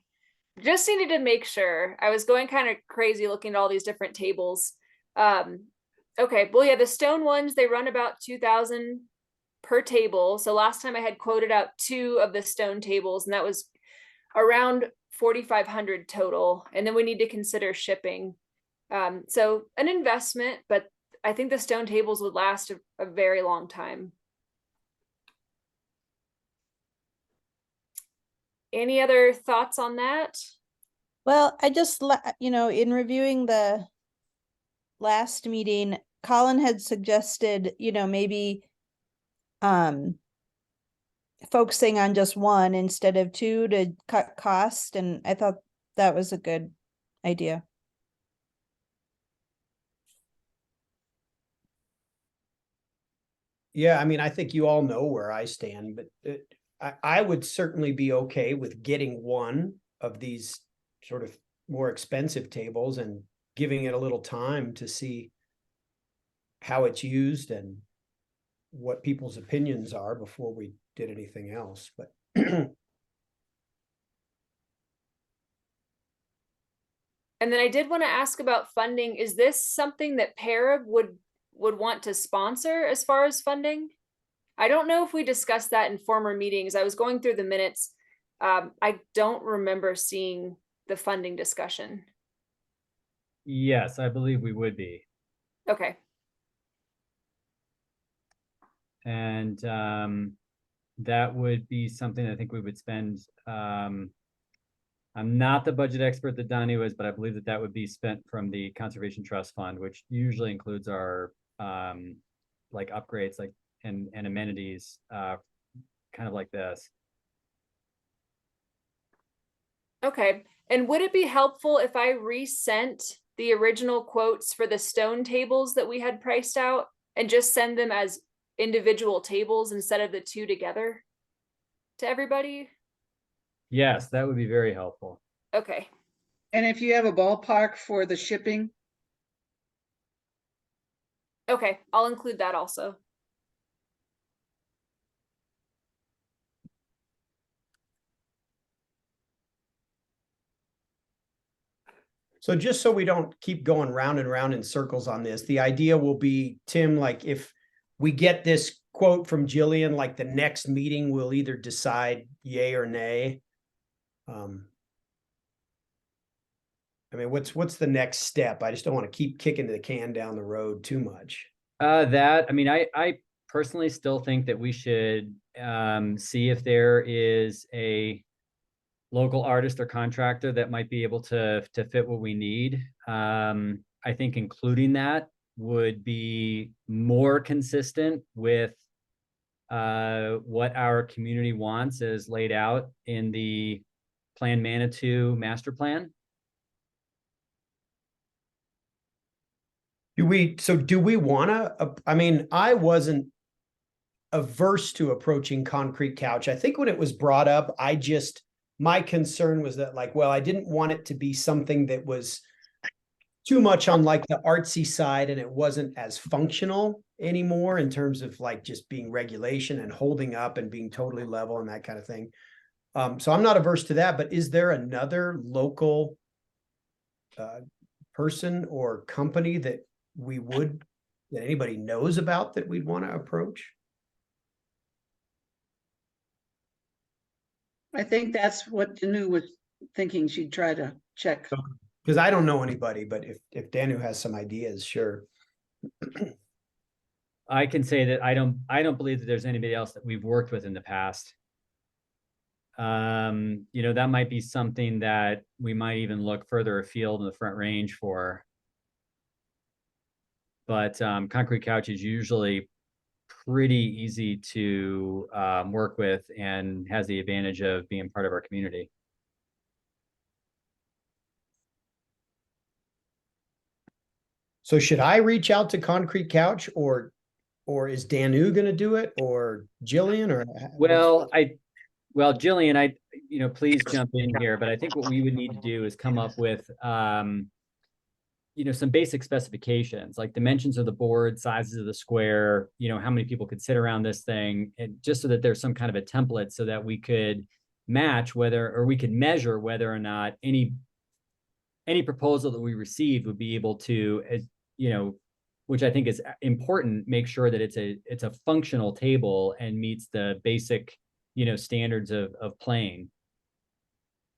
Just needed to make sure. I was going kind of crazy looking at all these different tables. Okay, well, yeah, the stone ones, they run about 2,000 per table. So last time I had quoted out 2 of the stone tables, and that was around 4,500 total. And then we need to consider shipping. So an investment, but I think the stone tables would last a very long time. Any other thoughts on that? Well, I just, in reviewing the last meeting, Colin had suggested, maybe focusing on just one instead of 2 to cut cost. And I thought that was a good idea. Yeah, I mean, I think you all know where I stand, but I would certainly be okay with getting one of these sort of more expensive tables and giving it a little time to see how it's used and what people's opinions are before we did anything else. But And then I did want to ask about funding. Is this something that PARB would want to sponsor as far as funding? I don't know if we discussed that in former meetings. I was going through the minutes. I don't remember seeing the funding discussion. Yes, I believe we would be. Okay, And that would be something I think we would spend. I'm not the budget expert that Donnie is, but I believe that that would be spent from the Conservation Trust Fund, which usually includes our like upgrades, like and amenities, kind of like this. okay. And would it be helpful if I resent the original quotes for the stone tables that we had priced out and just send them as individual tables instead of the two together to everybody? Yes, that would be very helpful. Okay, And if you have a ballpark for the shipping, okay, I'll include that also. So just so we don't keep going round and round in circles on this, the idea will be, Tim, like if we get this quote from Jillian, like the next meeting, we'll either decide yay or nay. I mean, what's the next step? I just don't want to keep kicking the can down the road too much. I mean, I personally still think that we should see if there is a local artist or contractor that might be able to fit what we need. I think including that would be more consistent with what our community wants as laid out in the Plan Manitou master plan. Do we want to, I mean, I wasn't averse to approaching Concrete Couch. I think when it was brought up, my concern was that like, well, I didn't want it to be something that was too much on like the artsy side and it wasn't as functional anymore in terms of like just being regulation and holding up and being totally level and that kind of thing. So I'm not averse to that, but is there another local person or company that anybody knows about that we'd want to approach? I think that's what Danu was thinking she'd try to check. Because I don't know anybody, but if Danu has some ideas, sure. I can say that I don't believe that there's anybody else that we've worked with in the past. You know, that might be something that we might even look further afield in the Front Range for. But Concrete Couch is usually pretty easy to work with and has the advantage of being part of our community. So should I reach out to Concrete Couch or is Danu going to do it or Jillian or? Well, Jillian, please jump in here, but I think what we would need to do is come up with, some basic specifications, like dimensions of the board, sizes of the square, how many people could sit around this thing, and just so that there's some kind of a template so that we could match we could measure whether or not any proposal that we received would be able to, which I think is important, make sure that it's a functional table and meets the basic, standards of playing,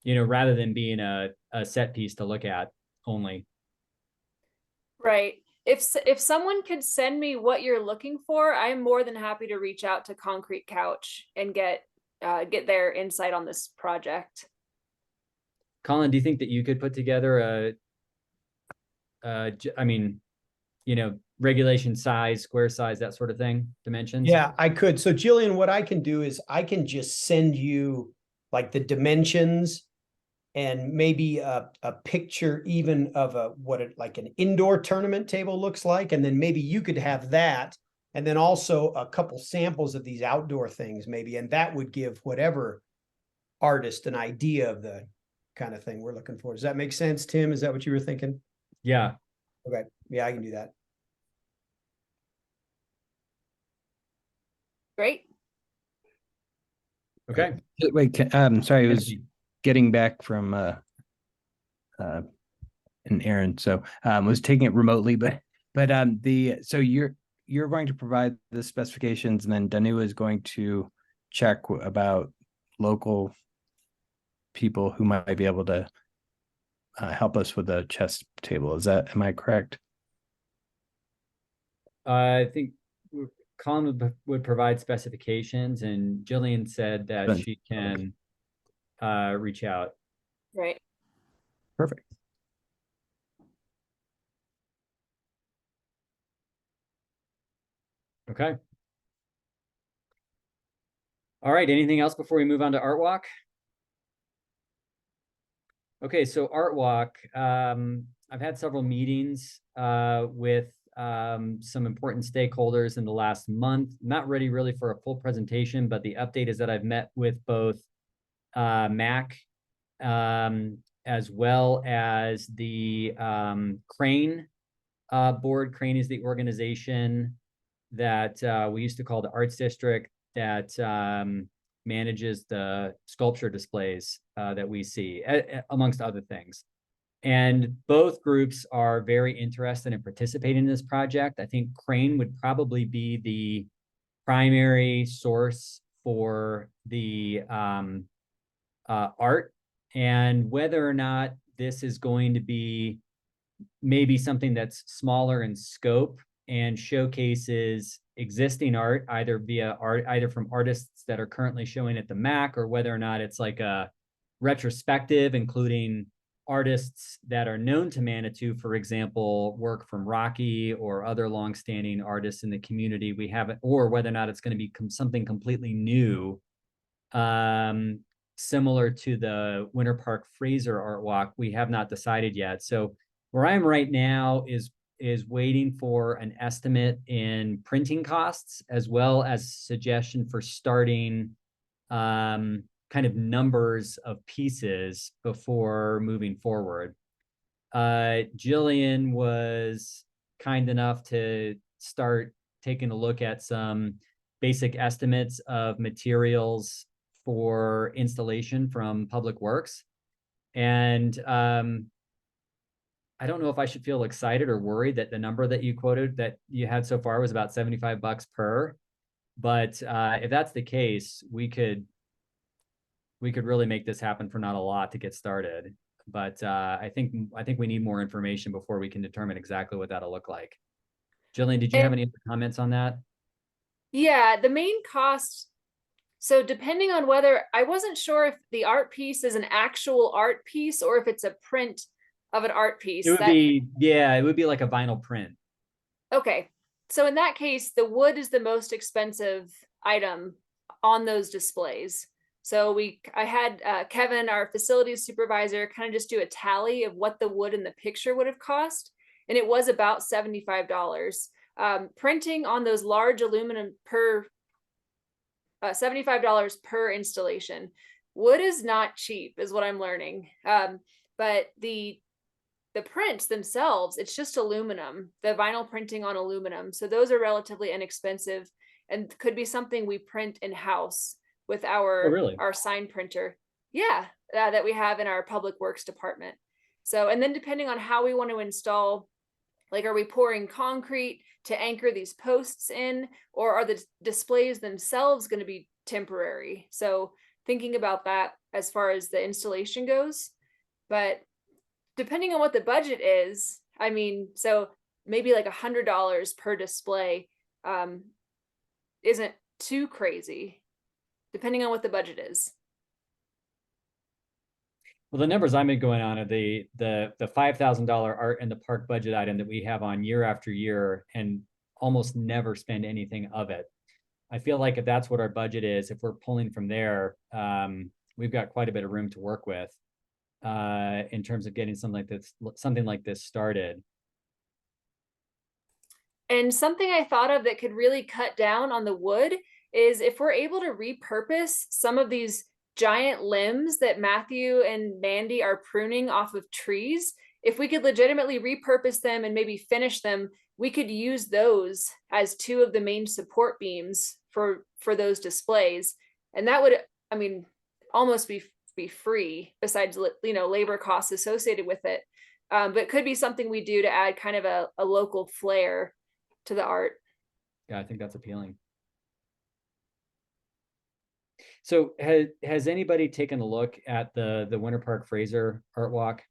rather than being a set piece to look at only. Right. If someone could send me what you're looking for, I'm more than happy to reach out to Concrete Couch and get their insight on this project. Colin, do you think that you could put together regulation size, square size, that sort of thing, dimensions? Yeah, I could. So Jillian, what I can do is I can just send you like the dimensions and maybe a picture even of like an indoor tournament table looks like. And then maybe you could have that. And then also a couple samples of these outdoor things maybe. And that would give whatever artist an idea of the kind of thing we're looking for. Does that make sense, Tim? Is that what you were thinking? Yeah. Okay. Yeah, I can do that. Great. Okay. Wait, sorry, I was getting back from an errand, so was taking it remotely, but so you're going to provide the specifications, and then Danu is going to check about local people who might be able to help us with the chess table. Am I correct? I think Colin would provide specifications, and Jillian said that Then- she can reach out. Right. Perfect. Okay. All right, anything else before we move on to Art Walk? Okay, so Art Walk, I've had several meetings with some important stakeholders in the last month. Not ready really for a full presentation, but the update is that I've met with both MAC as well as the Crane board. Crane is the organization that we used to call the Arts District that manages the sculpture displays that we see, amongst other things. And both groups are very interested in participating in this project. I think Crane would probably be the primary source for the art, and whether or not this is going to be maybe something that's smaller in scope and showcases existing art, either from artists that are currently showing at the MAC, or whether or not it's like a retrospective, including artists that are known to Manitou, for example, work from Rocky or other longstanding artists in the community. We haven't, or whether or not it's going to be something completely new, similar to the Winter Park Fraser Art Walk. We have not decided yet. So where I am right now is waiting for an estimate in printing costs, as well as suggestion for starting kind of numbers of pieces before moving forward. Jillian was kind enough to start taking a look at some basic estimates of materials for installation from Public Works. And I don't know if I should feel excited or worried that the number that you quoted that you had so far was about $75 per. But if that's the case, we could really make this happen for not a lot to get started. But I think we need more information before we can determine exactly what that'll look like. Jillian, did you have any other comments on that? Yeah, the main cost. So depending on whether, I wasn't sure if the art piece is an actual art piece or if it's a print of an art piece. It would be like a vinyl print. Okay. So in that case, the wood is the most expensive item on those displays. So I had Kevin, our facilities supervisor, kind of just do a tally of what the wood in the picture would have cost. And it was about $75. Printing on those large aluminum per $75 per installation. Wood is not cheap, is what I'm learning. But the prints themselves, it's just aluminum, the vinyl printing on aluminum. So those are relatively inexpensive and could be something we print in-house with our sign printer. Yeah, that we have in our Public Works department. So, and then depending on how we want to install, like, are we pouring concrete to anchor these posts in, or are the displays themselves going to be temporary? So thinking about that as far as the installation goes. But depending on what the budget is, I mean, so maybe like $100 per display isn't too crazy, depending on what the budget is. Well, the numbers I've been going on are the $5,000 art in the park budget item that we have on year after year and almost never spend anything of it. I feel like if that's what our budget is, if we're pulling from there, we've got quite a bit of room to work with in terms of getting something like this started. And something I thought of that could really cut down on the wood is if we're able to repurpose some of these giant limbs that Matthew and Mandy are pruning off of trees, if we could legitimately repurpose them and maybe finish them, we could use those as two of the main support beams for those displays. And that would, I mean, almost be free, besides, you know, labor costs associated with it. But it could be something we do to add kind of a local flair to the art. Yeah, I think that's appealing. So has anybody taken a look at the Winter Park Fraser Art Walk?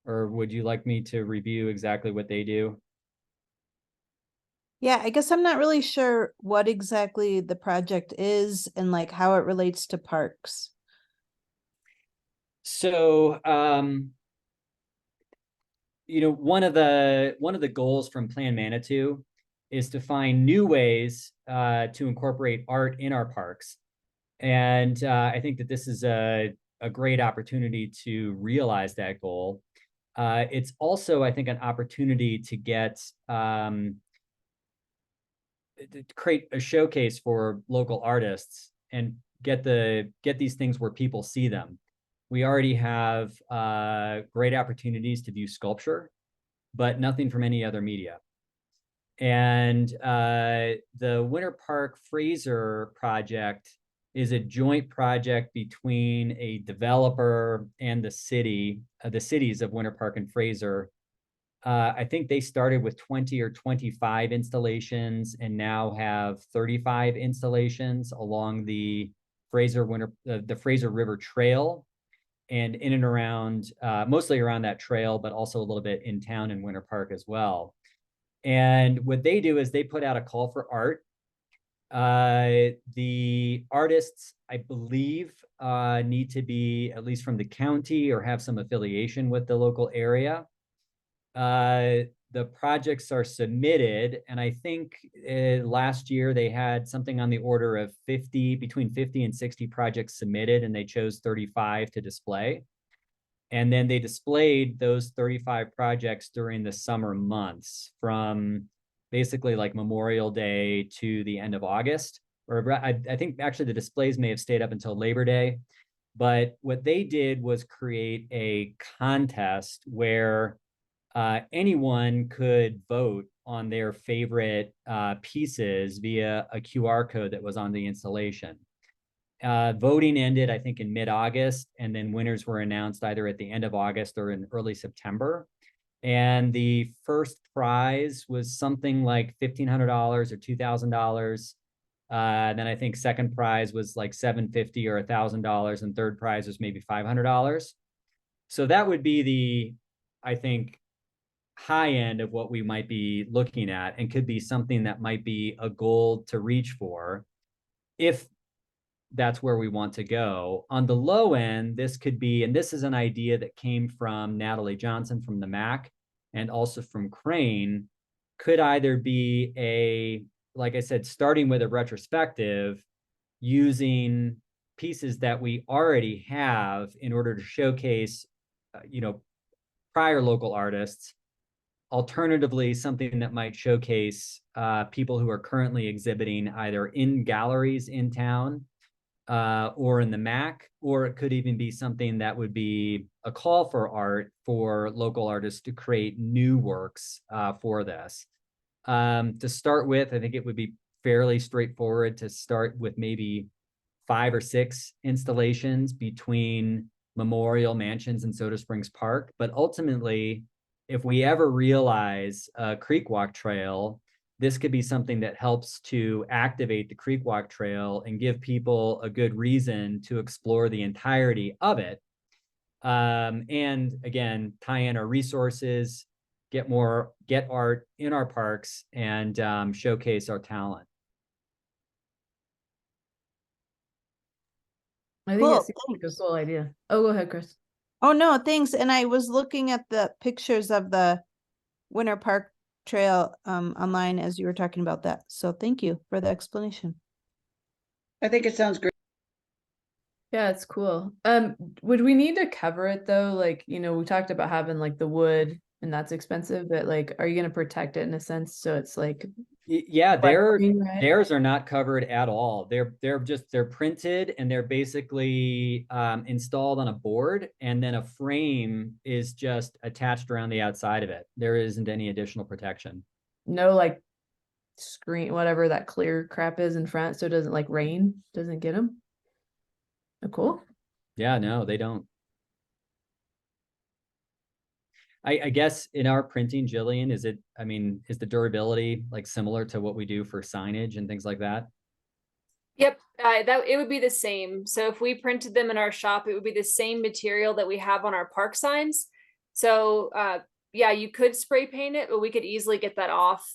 Or would you like me to review exactly what they do? Yeah, I guess I'm not really sure what exactly the project is and like how it relates to parks. So, one of the goals from Plan Manitou is to find new ways to incorporate art in our parks. And I think that this is a great opportunity to realize that goal. It's also, I think, an opportunity to get to create a showcase for local artists and get these things where people see them. We already have great opportunities to view sculpture, but nothing from any other media. And the Winter Park Fraser project is a joint project between a developer and the cities of Winter Park and Fraser. I think they started with 20 or 25 installations and now have 35 installations along the Fraser River Trail and in and around, mostly around that trail, but also a little bit in town in Winter Park as well. And what they do is they put out a call for art. The artists, I believe, need to be at least from the county or have some affiliation with the local area. The projects are submitted, and I think last year they had something on the order of between 50 and 60 projects submitted, and they chose 35 to display. And then they displayed those 35 projects during the summer months from basically like Memorial Day to the end of August. Or I think actually the displays may have stayed up until Labor Day. But what they did was create a contest where anyone could vote on their favorite pieces via a QR code that was on the installation. Voting ended, I think, in mid-August, and then winners were announced either at the end of August or in early September. And the first prize was something like $1,500 or $2,000. Then I think second prize was like $750 or $1,000, and third prize was maybe $500. So that would be I think, high end of what we might be looking at, and could be something that might be a goal to reach for if that's where we want to go. On the low end, this could be, and this is an idea that came from Natalie Johnson from the MAC and also from Crane, could either be like I said, starting with a retrospective, using pieces that we already have in order to showcase, prior local artists. Alternatively, something that might showcase people who are currently exhibiting either in galleries in town or in the MAC, or it could even be something that would be a call for art for local artists to create new works for this. To start with, I think it would be fairly straightforward to start with maybe 5 or 6 installations between Memorial, Mansions, and Soda Springs Park. But ultimately, if we ever realize a Creek Walk Trail, this could be something that helps to activate the Creek Walk Trail and give people a good reason to explore the entirety of it. And again, tie in our resources, get art in our parks, and showcase our talent. I think Cool, it seems like a cool idea. Oh, go ahead, Chris. Oh, no, thanks. And I was looking at the pictures of the Winter Park Trail online as you were talking about that. So thank you for the explanation. I think it sounds great. Yeah, it's cool. Would we need to cover it though? Like, we talked about having like the wood and that's expensive, but like, are you going to protect it in a sense? So it's like, Yeah, right? theirs are not covered at all. They're printed and they're basically installed on a board, and then a frame is just attached around the outside of it. There isn't any additional protection. No, like screen, whatever that clear crap is in front, so it doesn't like rain, doesn't get them. Oh, cool. Yeah, no, they don't. I guess in our printing, Jillian, is the durability like similar to what we do for signage and things like that? Yep, that it would be the same. So if we printed them in our shop, it would be the same material that we have on our park signs. So yeah, you could spray paint it, but we could easily get that off.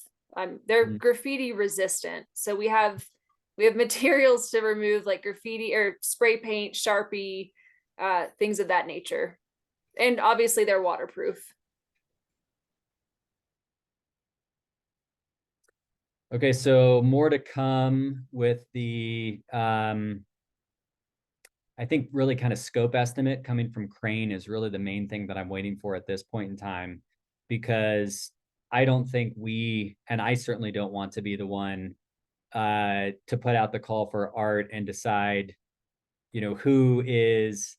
They're Mm. graffiti resistant. So we have materials to remove like graffiti or spray paint, Sharpie, things of that nature. And obviously they're waterproof. Okay, so more to come with the I think really kind of scope estimate coming from Crane is really the main thing that I'm waiting for at this point in time, because I don't think we, and I certainly don't want to be the one to put out the call for art and decide, you know, who's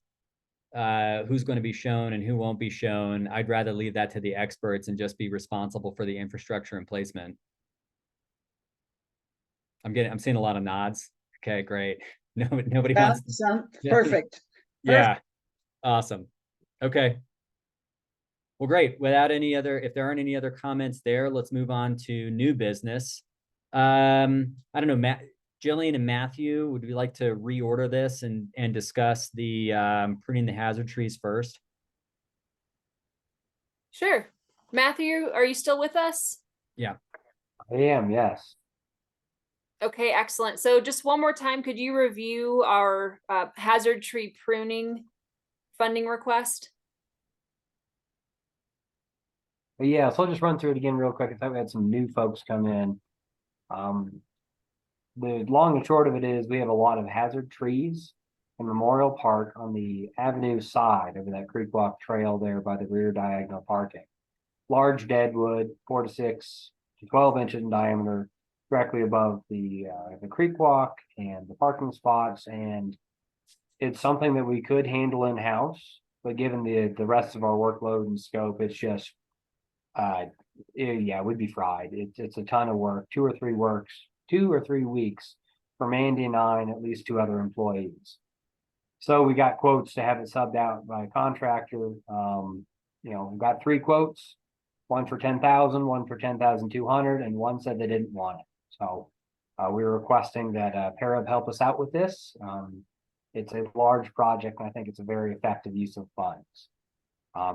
going to be shown and who won't be shown. I'd rather leave that to the experts and just be responsible for the infrastructure and placement. I'm seeing a lot of nods. Okay, great. Nobody Yeah, wants to. sound Yeah. perfect. Yeah, awesome. Okay. Well, great. If there aren't any other comments there, let's move on to new business. I don't know, Jillian and Matthew, would we like to reorder this and discuss the pruning the hazard trees first? Sure. Matthew, are you still with us? Yeah. I am, yes. Okay, excellent. So just one more time, could you review our hazard tree pruning funding request? But yeah, so I'll just run through it again real quick. I thought we had some new folks come in. The long and short of it is we have a lot of hazard trees in Memorial Park on the avenue side over that Creek Walk Trail there by the rear diagonal parking. Large deadwood, 4 to 6 to 12 inches in diameter, directly above the creek walk and the parking spots. And it's something that we could handle in-house, but given the rest of our workload and scope, it's just yeah, we'd be fried. It's a ton of work, 2 or 3 weeks for Mandy and I and at least 2 other employees. So we got quotes to have it subbed out by a contractor. You know, we got 3 quotes, one for 10,000, one for 10,200, and one said they didn't want it. So we were requesting that Parab help us out with this. It's a large project, and I think it's a very effective use of funds.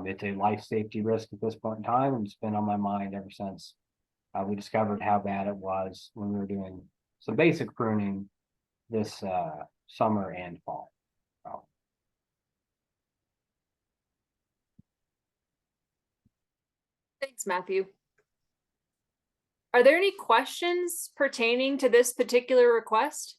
It's a life safety risk at this point in time, and it's been on my mind ever since we discovered how bad it was when we were doing some basic pruning this summer and fall. So. Thanks, Matthew. Are there any questions pertaining to this particular request?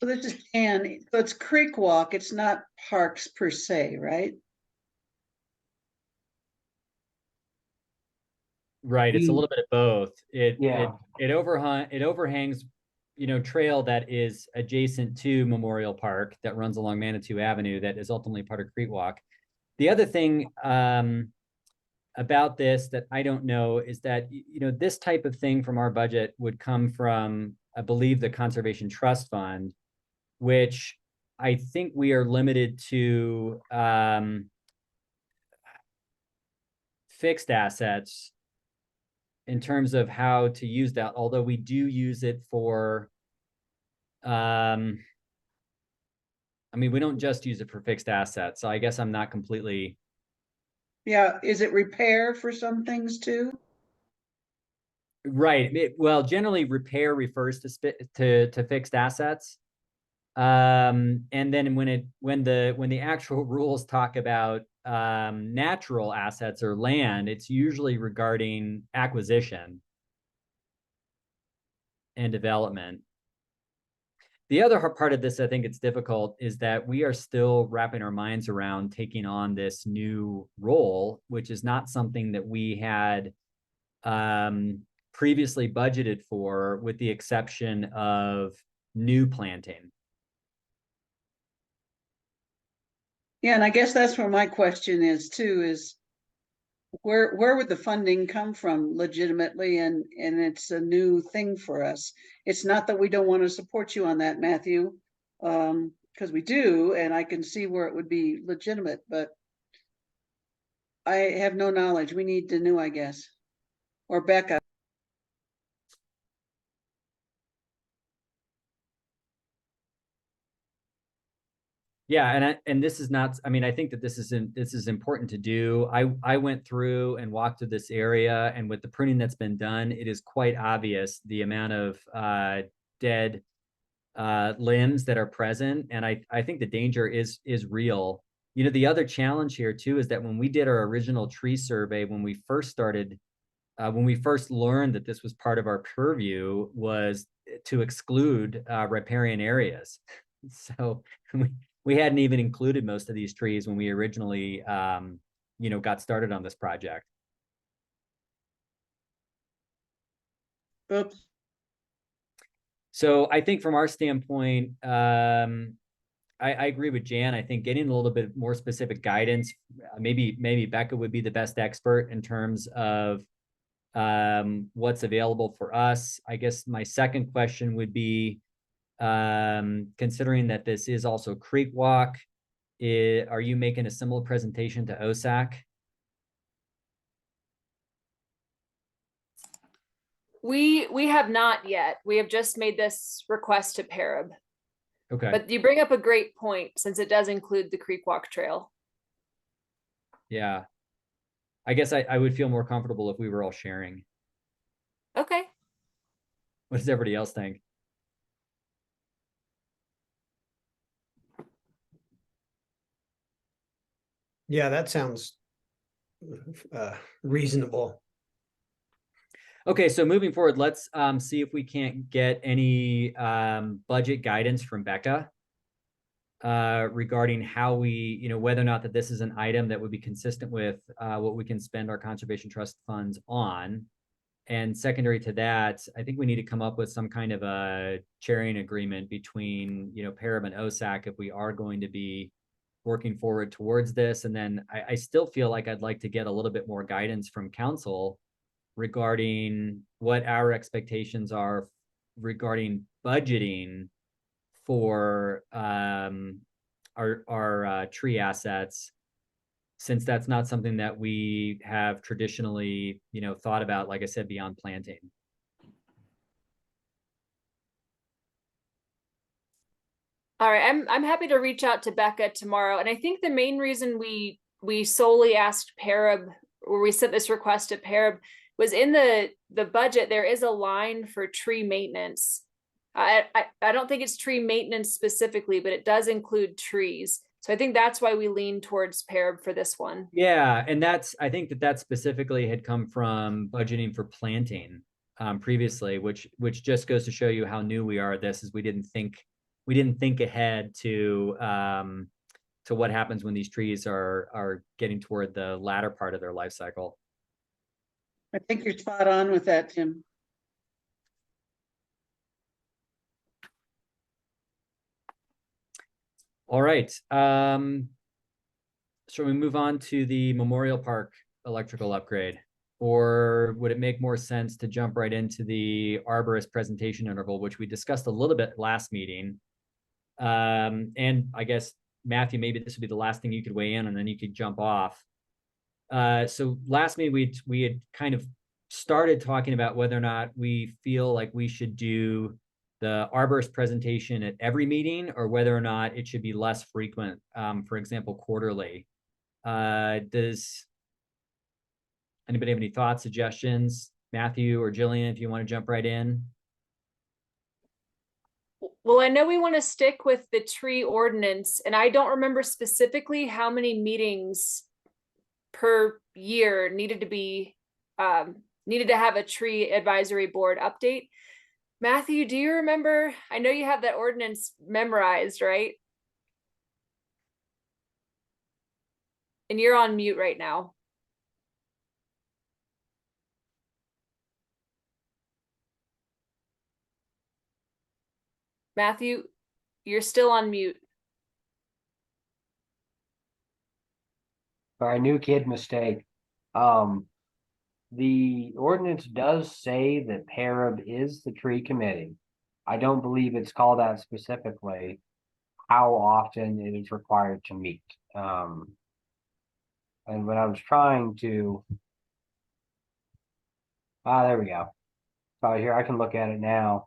So this is Ann, so it's Creek Walk, it's not parks per se, right? Right. It's a little bit of both. Yeah. It overhangs, you know, trail that is adjacent to Memorial Park that runs along Manitou Avenue that is ultimately part of Creek Walk. The other thing about this that I don't know is that, you know, this type of thing from our budget would come from, I believe, the Conservation Trust Fund, which I think we are limited to fixed assets in terms of how to use that, although we do use it for, I mean, we don't just use it for fixed assets, so I guess I'm not completely. Yeah, is it repair for some things too? Right, well, generally repair refers to fixed assets. And then when the actual rules talk about natural assets or land, it's usually regarding acquisition and development. The other part of this, I think it's difficult, is that we are still wrapping our minds around taking on this new role, which is not something that we had previously budgeted for, with the exception of new planting. Yeah, and I guess that's where my question is too, is where would the funding come from legitimately? And it's a new thing for us. It's not that we don't want to support you on that, Matthew, because we do, and I can see where it would be legitimate, but I have no knowledge. We need to know, I guess, or Becca. Yeah, and this is not, I mean, I think that this is important to do. I went through and walked through this area, and with the pruning that's been done, it is quite obvious the amount of dead limbs that are present. And I think the danger is real. You know, the other challenge here too is that when we did our original tree survey, when we first learned that this was part of our purview, was to exclude riparian areas. So we hadn't even included most of these trees when we originally, got started on this project. Oops. So I think from our standpoint, I agree with Jan. I think getting a little bit more specific guidance, maybe Becca would be the best expert in terms of what's available for us. I guess my second question would be, considering that this is also Creek Walk, are you making a similar presentation to OSAC? We have not yet. We have just made this request to Parab. Okay. But you bring up a great point, since it does include the Creek Walk Trail. Yeah. I guess I would feel more comfortable if we were all sharing. Okay. What does everybody else think? Yeah, that sounds reasonable. Okay, so moving forward, let's see if we can't get any budget guidance from Becca regarding how we, whether or not that this is an item that would be consistent with what we can spend our conservation trust funds on. And secondary to that, I think we need to come up with some kind of a sharing agreement between, Parab and OSAC if we are going to be working forward towards this. And then I still feel like I'd like to get a little bit more guidance from council regarding what our expectations are regarding budgeting for our tree assets, since that's not something that we have traditionally, thought about, like I said, beyond planting. All right, I'm happy to reach out to Becca tomorrow. And I think the main reason we solely asked Parab, or we sent this request to Parab, was in the budget. There is a line for tree maintenance. I don't think it's tree maintenance specifically, but it does include trees. So I think that's why we lean towards Parab for this one. Yeah, and I think that specifically had come from budgeting for planting previously, which just goes to show you how new we are at this, is we didn't think ahead to what happens when these trees are getting toward the latter part of their life cycle. I think you're spot on with that, Tim. All right. Shall we move on to the Memorial Park electrical upgrade? Or would it make more sense to jump right into the arborist presentation interval, which we discussed a little bit last meeting? And I guess, Matthew, maybe this would be the last thing you could weigh in, and then you could jump off. So last meeting, we had kind of started talking about whether or not we feel like we should do the arborist presentation at every meeting, or whether or not it should be less frequent, for example, quarterly. Does anybody have any thoughts, suggestions? Matthew or Jillian, if you want to jump right in. Well, I know we want to stick with the tree ordinance, and I don't remember specifically how many meetings per year needed to have a tree advisory board update. Matthew, do you remember? I know you have that ordinance memorized, right? And you're on mute right now. Matthew, you're still on mute. Sorry, new kid mistake. The ordinance does say that Parab is the tree committee. I don't believe it's called out specifically how often it is required to meet. And when I was trying to, there we go. So here, I can look at it now.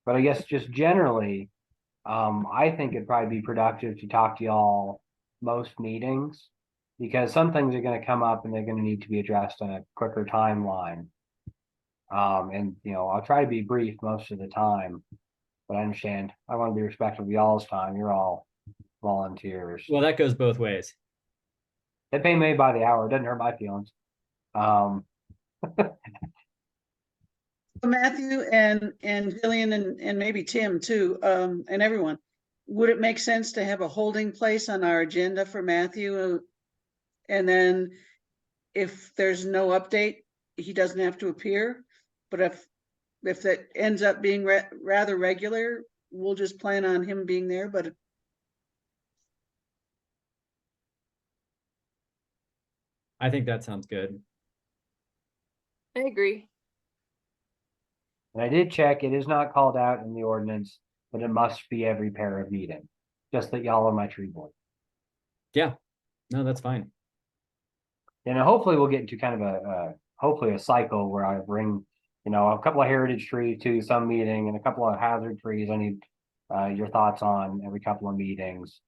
But I guess just generally, I think it'd probably be productive to talk to y'all most meetings. Because some things are gonna come up and they're gonna need to be addressed on a quicker timeline. And I'll try to be brief most of the time. But I understand, I want to be respectful of y'all's time. You're all volunteers. Well, that goes both ways. They pay me by the hour. It doesn't hurt my feelings. Matthew and Jillian and maybe Tim too, and everyone, would it make sense to have a holding place on our agenda for Matthew? And then if there's no update, he doesn't have to appear. But if that ends up being rather regular, we'll just plan on him being there, but I think that sounds good. I agree. And I did check, it is not called out in the ordinance, but it must be every pair of meeting. Just that y'all are my tree board. Yeah, no, that's fine. And hopefully we'll get into kind of hopefully a cycle where I bring, a couple of heritage trees to some meeting and a couple of hazard trees I need your thoughts on every couple of meetings.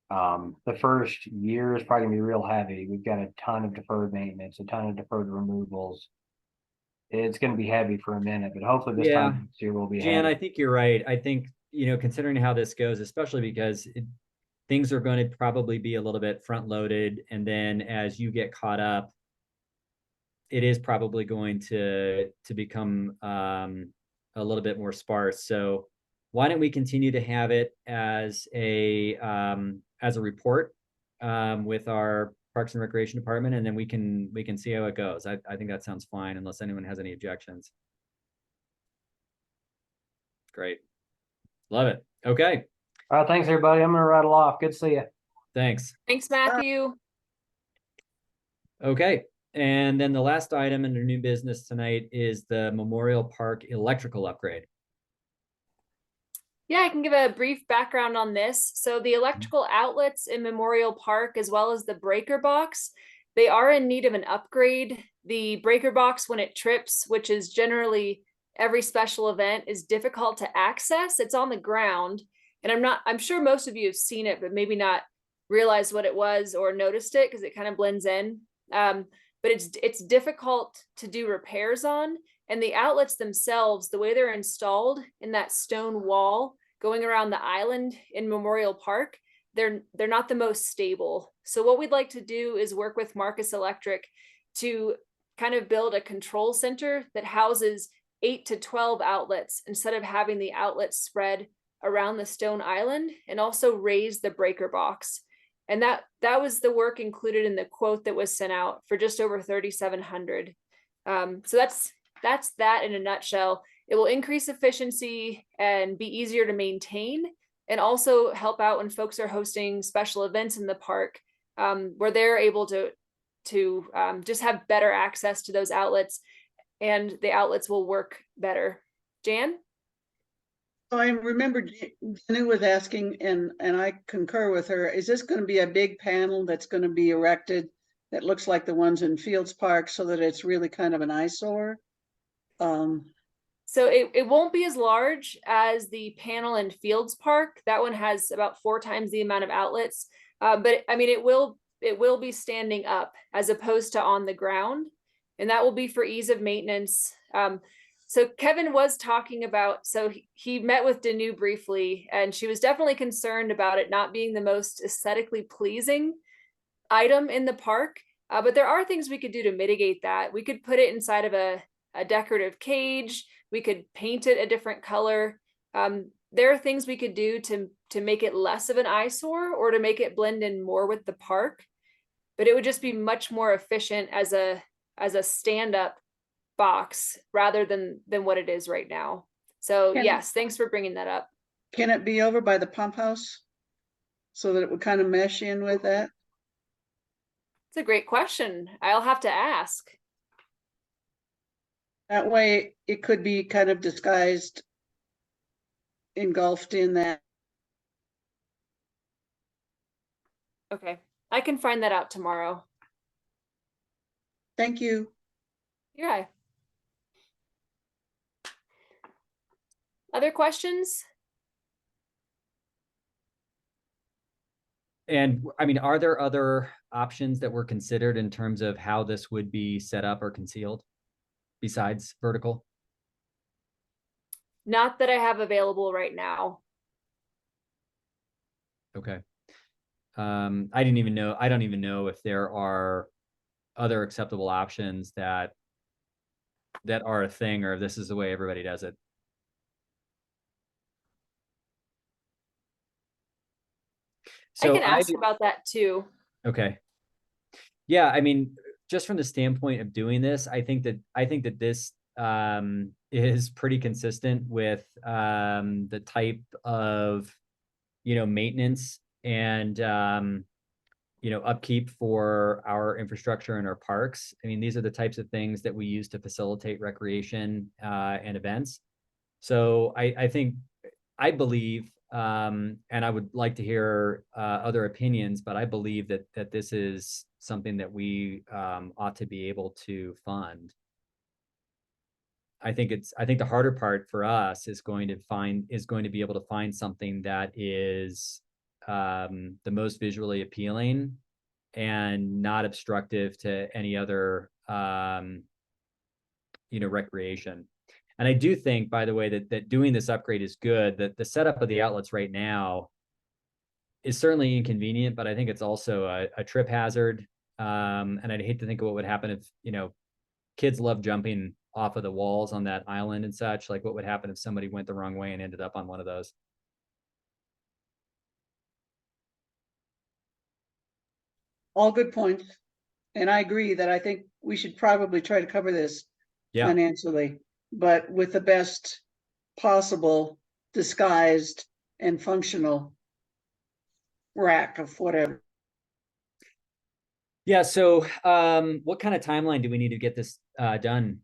The first year is probably gonna be real heavy. We've got a ton of deferred maintenance, a ton of deferred removals. It's gonna be heavy for a minute, but hopefully this Yeah. time next year will be Jan, I heavy. think you're right. I think, considering how this goes, especially because things are going to probably be a little bit front loaded. And then as you get caught up, it is probably going to become a little bit more sparse. So why don't we continue to have it as a report with our Parks and Recreation Department, and then we can see how it goes. I think that sounds fine, unless anyone has any objections. Great. Love it. Okay. All right, thanks, everybody. I'm gonna rattle off. Good to see you. Thanks. Thanks, Matthew. Okay. And then the last item under new business tonight is the Memorial Park electrical upgrade. Yeah, I can give a brief background on this. So the electrical outlets in Memorial Park, as well as the breaker box, they are in need of an upgrade. The breaker box, when it trips, which is generally every special event, is difficult to access. It's on the ground. And I'm sure most of you have seen it, but maybe not realized what it was or noticed it because it kind of blends in. But it's difficult to do repairs on. And the outlets themselves, the way they're installed in that stone wall going around the island in Memorial Park, they're not the most stable. So what we'd like to do is work with Marcus Electric to kind of build a control center that houses 8 to 12 outlets instead of having the outlets spread around the stone island, and also raise the breaker box. And that was the work included in the quote that was sent out for just over $3,700. So that's that in a nutshell. It will increase efficiency and be easier to maintain, and also help out when folks are hosting special events in the park, where they're able to just have better access to those outlets, and the outlets will work better. Jan? I remember Janu was asking, and I concur with her, is this going to be a big panel that's going to be erected that looks like the ones in Fields Park, so that it's really kind of an eyesore? So it won't be as large as the panel in Fields Park. That one has about 4 times the amount of outlets. But I mean, it will be standing up as opposed to on the ground, and that will be for ease of maintenance. So Kevin was talking about, so he met with Danu briefly, and she was definitely concerned about it not being the most aesthetically pleasing item in the park. But there are things we could do to mitigate that. We could put it inside of a decorative cage. We could paint it a different color. There are things we could do to make it less of an eyesore, or to make it blend in more with the park. But it would just be much more efficient as a stand-up box rather than what it is right now. So yes, thanks for bringing that up. Can it be over by the pump house so that it would kind of mesh in with that? It's a great question. I'll have to ask. That way it could be kind of disguised, engulfed in that. Okay, I can find that out tomorrow. Thank you. Yeah. Other questions? And I mean, are there other options that were considered in terms of how this would be set up or concealed besides vertical? Not that I have available right now. Okay. I don't even know if there are other acceptable options that are a thing, or if this is the way everybody does it. I can ask about that too. Okay. Yeah, I mean, just from the standpoint of doing this, I think that this is pretty consistent with the type of, maintenance and upkeep for our infrastructure and our parks. I mean, these are the types of things that we use to facilitate recreation and events. So I believe, and I would like to hear other opinions, but I believe that this is something that we ought to be able to fund. I think the harder part for us is going to be able to find something that is the most visually appealing and not obstructive to any other recreation. And I do think, by the way, that doing this upgrade is good. That the setup of the outlets right now is certainly inconvenient, but I think it's also a trip hazard. And I'd hate to think of what would happen if, kids love jumping off of the walls on that island and such. Like, what would happen if somebody went the wrong way and ended up on one of those? All good points. And I agree that I think we should probably try to cover this Yeah. financially, but with the best possible disguised and functional rack of whatever. Yeah. So, what kind of timeline do we need to get this done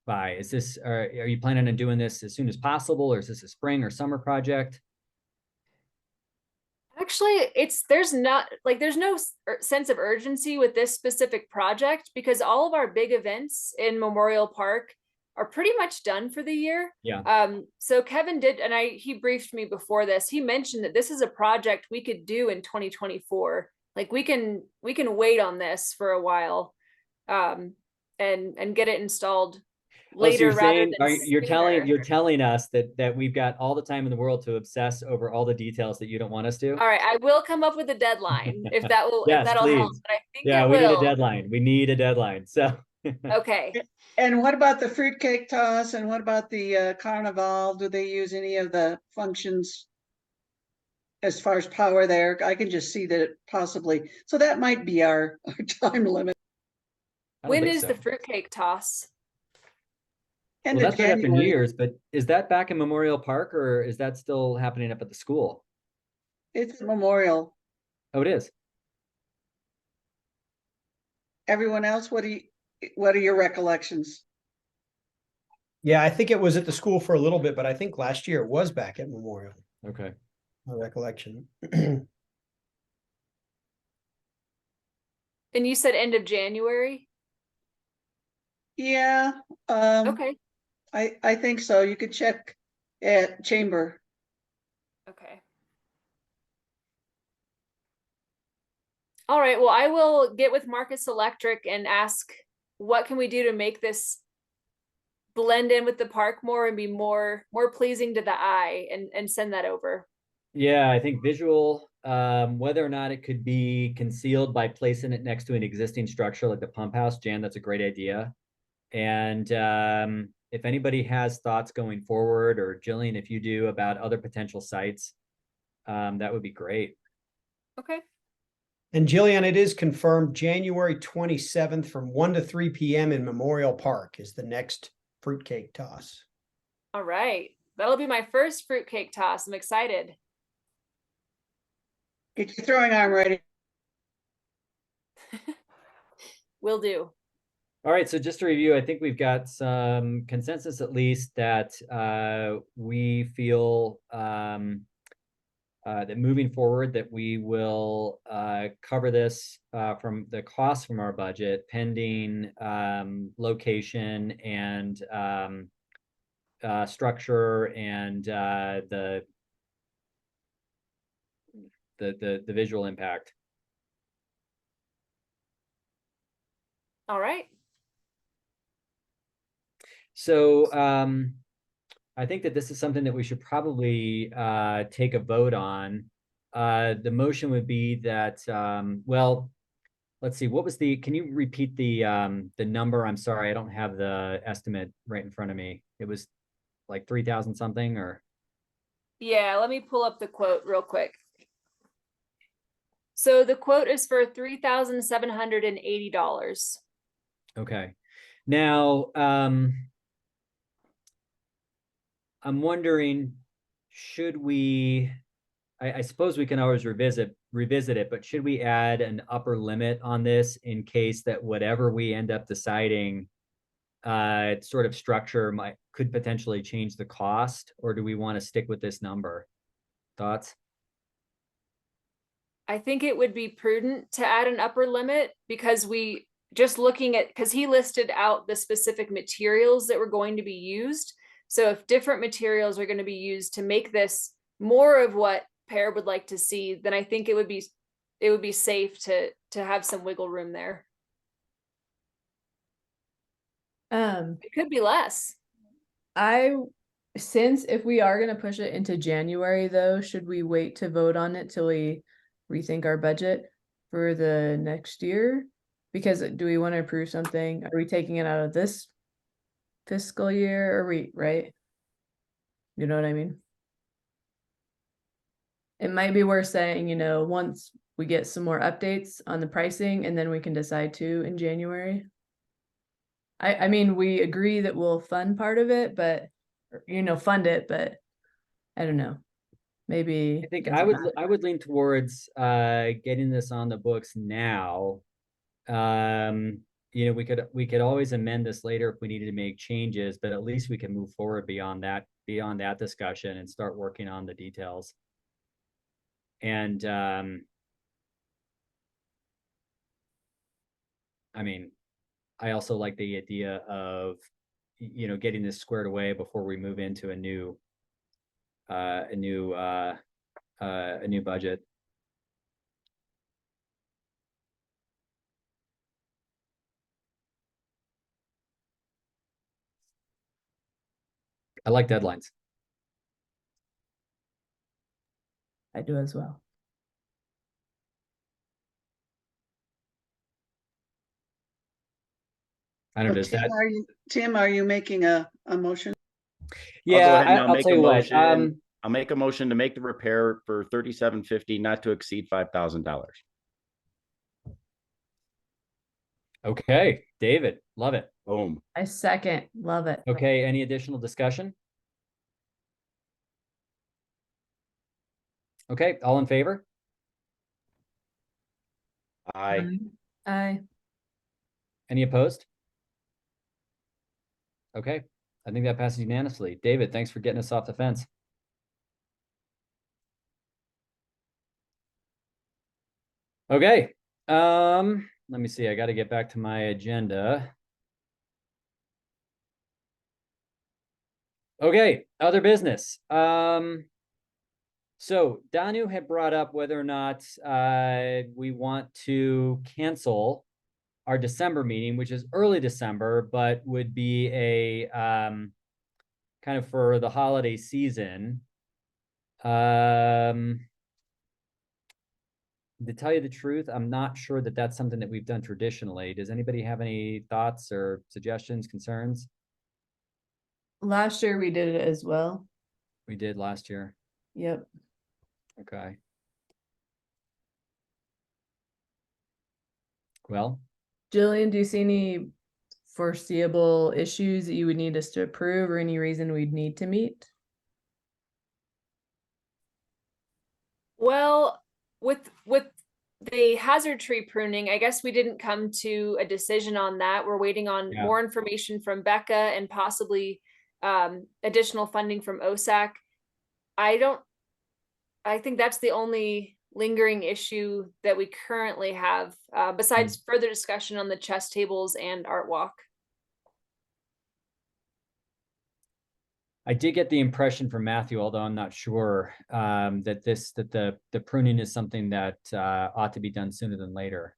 by? Is this, are you planning on doing this as soon as possible, or is this a spring or summer project? Actually, there's no sense of urgency with this specific project because all of our big events in Memorial Park are pretty much done for the year. Yeah. So Kevin did, and he briefed me before this. He mentioned that this is a project we could do in 2024. Like we can wait on this for a while, and get it installed later rather than you're sooner. telling us that we've got all the time in the world to obsess over all the details that you don't want us to. All right, I will come up with a deadline if that will Yes, if that'll help. please. But I think Yeah, it we need a will. deadline. We need a deadline. So Okay. And what about the fruitcake toss? And what about the carnival? Do they use any of the functions as far as power there? I can just see that it possibly, so that might be our time limit. I don't When think is so. the fruitcake toss? End Well, of that's right after New January. Year's, but is that back in Memorial Park, or is that still happening up at the school? It's a memorial. Oh, it is. Everyone else, what are your recollections? Yeah, I think it was at the school for a little bit, but I think last year it was back at Memorial, Okay. my recollection. And you said end of January? Yeah, Okay. I think so. You could check at Chamber. Okay. All right, well, I will get with Marcus Electric and ask what can we do to make this blend in with the park more and be more pleasing to the eye, and send that over. Yeah, I think visual, whether or not it could be concealed by placing it next to an existing structure like the pump house, Jan, that's a great idea. And if anybody has thoughts going forward, or Jillian, if you do, about other potential sites, that would be great. Okay. And Jillian, it is confirmed January 27th from 1 to 3 p.m. in Memorial Park is the next fruitcake toss. All right. That'll be my first fruitcake toss. I'm excited. Get your throwing arm ready. Will do. All right, so just to review, I think we've got some consensus, at least, that we feel that moving forward, that we will cover this from the cost from our budget, pending location and structure and the visual impact. All right. So I think that this is something that we should probably take a vote on. The motion would be that, well, let's see, can you repeat the number? I'm sorry, I don't have the estimate right in front of me. It was like 3,000 something, or? Yeah, let me pull up the quote real quick. So the quote is for $3,780. Okay. Now, I'm wondering, should we, I suppose we can always revisit it, but should we add an upper limit on this in case that whatever we end up deciding, sort of structure could potentially change the cost, or do we want to stick with this number? Thoughts? I think it would be prudent to add an upper limit because because he listed out the specific materials that were going to be used. So if different materials are going to be used to make this more of what Pear would like to see, then I think it would be safe to have some wiggle room there. It could be less. Since if we are gonna push it into January though, should we wait to vote on it till we rethink our budget for the next year? Because do we want to approve something? Are we taking it out of this fiscal year? Are we, right? You know what I mean? It might be worth saying, once we get some more updates on the pricing and then we can decide to in January. I mean, we agree that we'll fund part of it, but fund it, but I don't know. Maybe I think it I doesn't would matter. I would lean towards getting this on the books now. We could always amend this later if we needed to make changes, but at least we can move forward beyond that discussion and start working on the details. And I mean, I also like the idea of getting this squared away before we move into a new budget. I like deadlines. I do as well. I don't know, So Tim, are you making a motion? Yeah, I'll I'll tell you what. I'll make a motion to make the repair for $3,750, not to exceed $5,000. Okay, David, love it. Boom. I second, love it. Okay, any additional discussion? Okay, all in favor? Aye. Aye. Any opposed? Okay, I think that passes unanimously. David, thanks for getting us off the fence. Okay, let me see. I got to get back to my agenda. Okay, other business. So Danu had brought up whether or not we want to cancel our December meeting, which is early December, but would be a kind of for the holiday season. To tell you the truth, I'm not sure that that's something that we've done traditionally. Does anybody have any thoughts or suggestions, concerns? Last year we did it as well. We did last year. Yep. Okay. Well, Jillian, do you see any foreseeable issues that you would need us to approve or any reason we'd need to meet? Well, with the hazard tree pruning, I guess we didn't come to a decision on that. We're waiting on more information from Becca and possibly additional funding from OSAC. I think that's the only lingering issue that we currently have, besides further discussion on the chess tables and art walk. I did get the impression from Matthew, although I'm not sure, that the pruning is something that ought to be done sooner than later.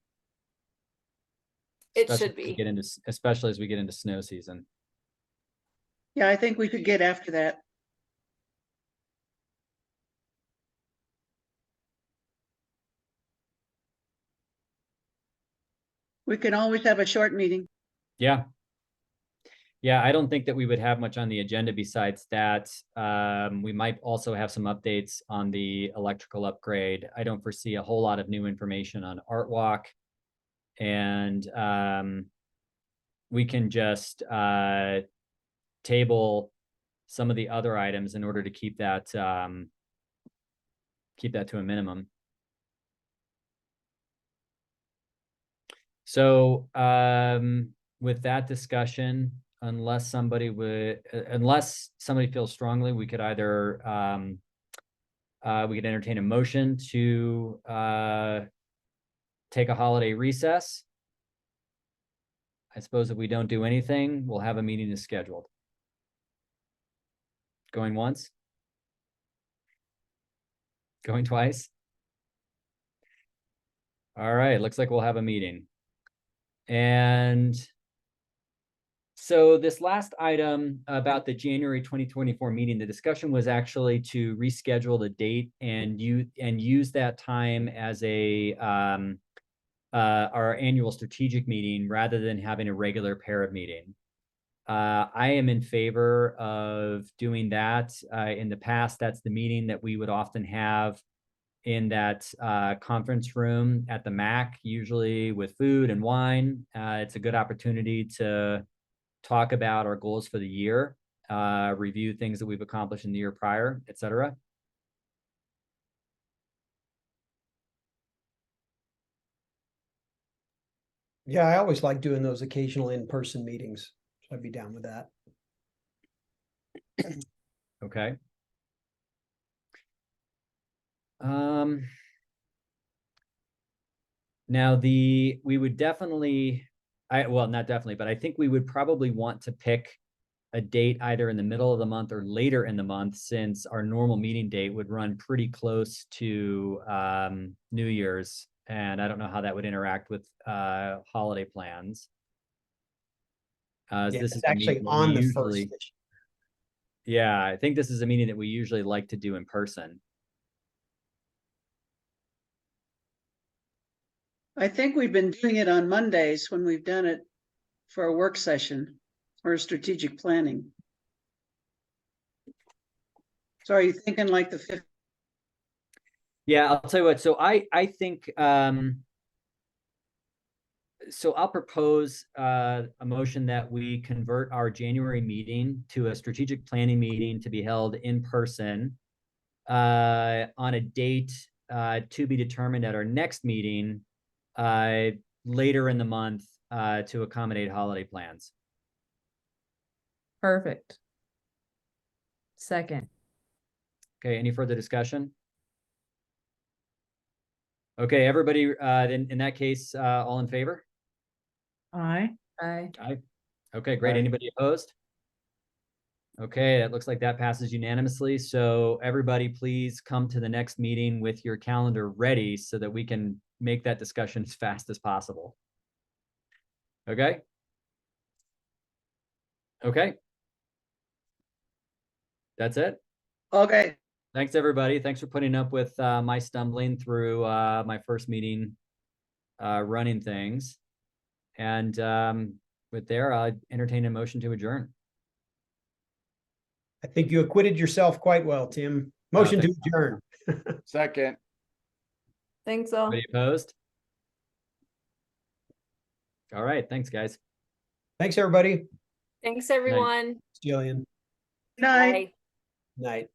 It Especially should as we be. get into, especially as we get into snow season. Yeah, I think we could get after that. We can always have a short meeting. Yeah. Yeah, I don't think that we would have much on the agenda besides that. We might also have some updates on the electrical upgrade. I don't foresee a whole lot of new information on Art Walk. And we can just table some of the other items in order to keep that to a minimum. So with that discussion, unless somebody feels strongly, we could either we could entertain a motion to take a holiday recess. I suppose if we don't do anything, we'll have a meeting as scheduled. Going once? Going twice? All right, looks like we'll have a meeting. And so this last item about the January 2024 meeting, the discussion was actually to reschedule the date and use that time as a our annual strategic meeting rather than having a regular para meeting. I am in favor of doing that. In the past, that's the meeting that we would often have in that conference room at the MAC, usually with food and wine. It's a good opportunity to talk about our goals for the year, review things that we've accomplished in the year prior, et cetera. Yeah, I always like doing those occasional in-person meetings. So I'd be down with that. Okay. Now we would definitely, well, not definitely, but I think we would probably want to pick a date either in the middle of the month or later in the month, since our normal meeting date would run pretty close to New Year's. And I don't know how that would interact with holiday plans. Yeah, This it's is the actually meeting that on we the first. usually, yeah, I think this is a meeting that we usually like to do in person. I think we've been doing it on Mondays when we've done it for a work session or strategic planning. So are you thinking like the 5th? Yeah, I'll tell you what. So I think so I'll propose a motion that we convert our January meeting to a strategic planning meeting to be held in person on a date to be determined at our next meeting later in the month to accommodate holiday plans. Perfect. Second. Okay, any further discussion? Okay, everybody, in that case, all in favor? Aye. Aye. Aye. Okay, great. Aye. Anybody opposed? Okay, it looks like that passes unanimously. So everybody, please come to the next meeting with your calendar ready so that we can make that discussion as fast as possible. Okay? Okay. That's it. Okay, Thanks, everybody. Thanks for putting up with my stumbling through my first meeting running things. And with there, I'll entertain a motion to adjourn. I think you acquitted yourself quite well, Tim. Motion to thanks. adjourn. Second. Thanks all. Anybody opposed? All right. Thanks, guys. Thanks, everybody. Thanks, everyone. Jillian. night. Bye. Night.